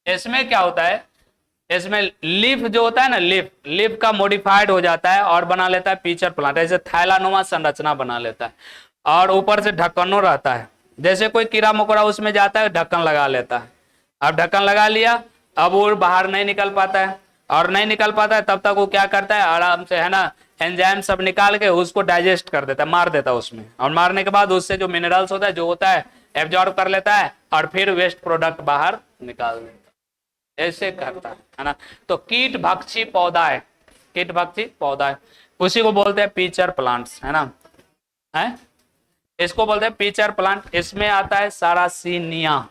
इसमें क्या होता है, इसमें लीफ जो होता है ना, लीफ का मॉडिफाइड हो जाता है और बना लेता है पिचर प्लांट, ऐसे थैलानुमा संरचना बना लेता है, और ऊपर से ढक्कनों रहता है, जैसे कोई कीड़ा मकोड़ा उसमें जाता है ढक्कन लगा लेता है। अब ढक्कन लगा लिया, अब वो बाहर नहीं निकल पाता है, और नहीं निकल पाता है तब तक वो क्या करता है, आराम से है ना एंजाइम सब निकाल के उसको डाइजेस्ट कर देता है, मार देता है उसमें, और मारने के बाद उससे जो मिनरल्स होता है, जो होता है, एब्जॉर्ब कर लेता है और फिर वेस्ट प्रोडक्ट बाहर निकाल देता है, ऐसे करता है ना। तो कीट भक्षी पौधा है, कीट भक्षी पौधा है, उसी को बोलते हैं पिचर प्लांट्स, है ना, है, इसको बोलते हैं पिचर प्लांट। इसमें आता है सारासीनिया,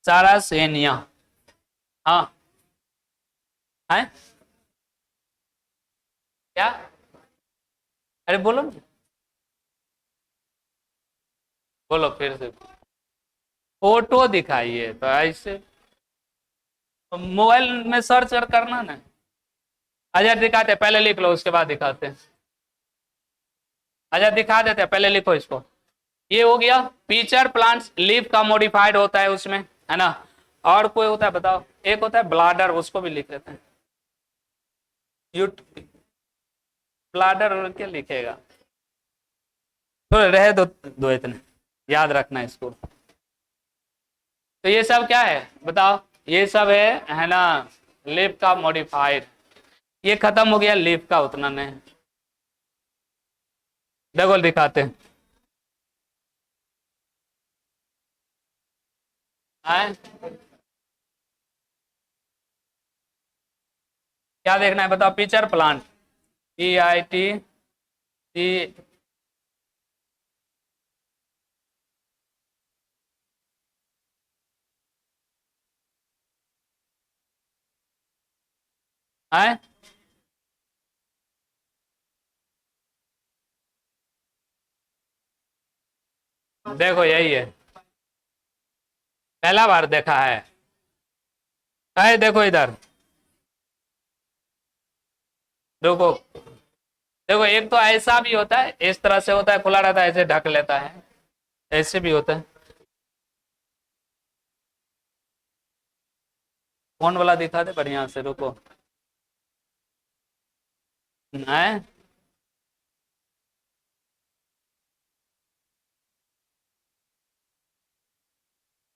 सारासेनिया। हाँ है क्या? अरे बोलो ना, बोलो फिर से। फोटो दिखाइए तो ऐसे मोबाइल में सर्च करना ना। अच्छा दिखाते, पहले लिख लो उसके बाद दिखाते हैं। अच्छा दिखा देते हैं, पहले लिखो इसको। ये हो गया पीचर प्लांट्स, लीफ का मॉडिफाइड होता है उसमें, है ना। और कोई होता है बताओ? एक होता है ब्लाडर, उसको भी लिख लेते हैं। यू ब्लाडर और क्या लिखेगा, तो रहे दो इतने, याद रखना इसको। तो ये सब क्या है बताओ? ये सब है ना, लीफ का मॉडिफाइड। ये खत्म हो गया लीफ का, उतना नहीं। देखो दिखाते हैं। आए? क्या देखना है बताओ? पिक्चर प्लांट, PIT, आए? देखो यही है, पहला बार देखा है। देखो इधर, देखो देखो, एक तो ऐसा भी होता है, इस तरह से होता है, खुला रहता है, ऐसे ढक लेता है, ऐसे भी होता है। फोन वाला दिखा दे बढ़िया से, रुको। है?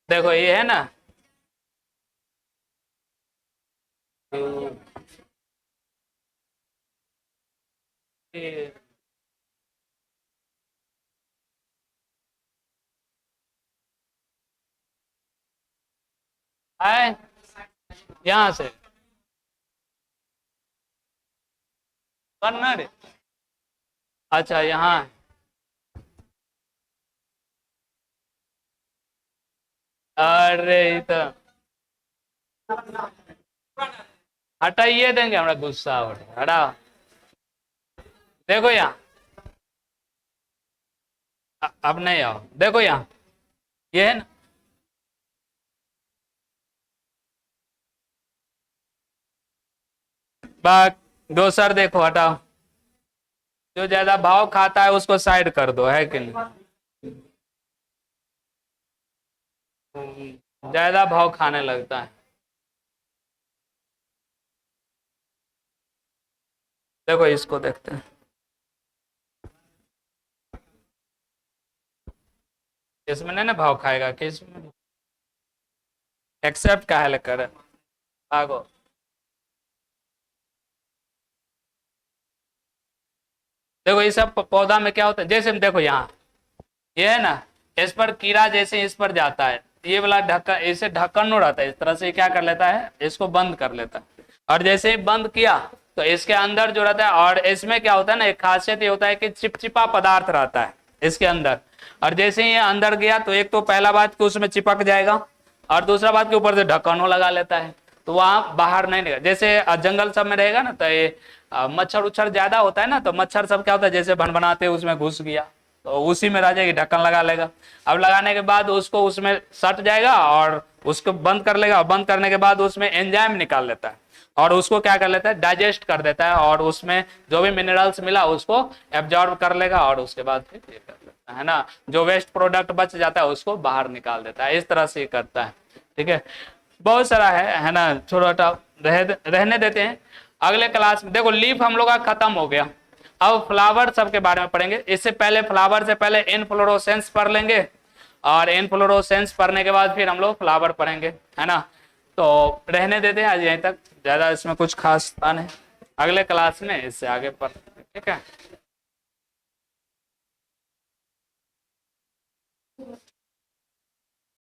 देखो ये है ना, ये है यहाँ से कन्नड़। अच्छा यहाँ, अरे ये तो हटाइए देंगे, हमरा गुस्सा हो रहा है, हटाओ। देखो यहाँ, अब नहीं आओ, देखो यहाँ, ये है ना। बाक दोसर देखो, हटाओ। जो ज्यादा भाव खाता है उसको साइड कर दो, है कि नहीं? ज्यादा भाव खाने लगता है। देखो इसको देखते हैं, इसमें नहीं ना भाव खाएगा, किस में? एक्सेप्ट का है कर, भागो। देखो ये सब पौधा में क्या होता है, जैसे देखो यहाँ, ये है ना, इस पर कीड़ा जैसे इस पर जाता है, ये वाला ढक्कन, इसे ढक्कन नहीं रहता है, इस तरह से क्या कर लेता है, इसको बंद कर लेता है। और जैसे ही बंद किया तो इसके अंदर जो रहता है, और इसमें क्या होता है ना, एक खासियत ये होता है कि चिपचिपा पदार्थ रहता है इसके अंदर। और जैसे ही ये अंदर गया तो एक तो पहला बात कि उसमें चिपक जाएगा, और दूसरा बात के ऊपर से ढक्कनों लगा लेता है, तो वहां बाहर नहीं निकल। जैसे जंगल सब में रहेगा ना, तो ये मच्छर उच्छर ज्यादा होता है ना, तो मच्छर सब क्या होता है, जैसे भन बनाते उसमें घुस गया, तो उसी में रह जाएगी, ढक्कन लगा लेगा। अब लगाने के बाद उसको उसमें सट जाएगा और उसको बंद कर लेगा, और बंद करने के बाद उसमें एंजाइम निकाल लेता है, और उसको क्या कर लेता है, डाइजेस्ट कर देता है, और उसमें जो भी मिनरल्स मिला उसको एब्जॉर्ब कर लेगा, और उसके बाद फिर ये कर लेता है ना, जो वेस्ट प्रोडक्ट बच जाता है उसको बाहर निकाल देता है। इस तरह से करता है, ठीक है। बहुत सारा है ना, छोटा रहने देते हैं। अगले क्लास में देखो लीफ हम लोग का खत्म हो गया, अब फ्लावर सब के बारे में पढ़ेंगे। इससे पहले फ्लावर से पहले इनफ्लोरोसेंस पढ़ लेंगे, और इनफ्लोरोसेंस पढ़ने के बाद फिर हम लोग फ्लावर पढ़ेंगे, है ना। तो रहने देते हैं आज यहीं तक, ज्यादा इसमें कुछ खास था नहीं, अगले क्लास में इससे आगे पढ़, ठीक है।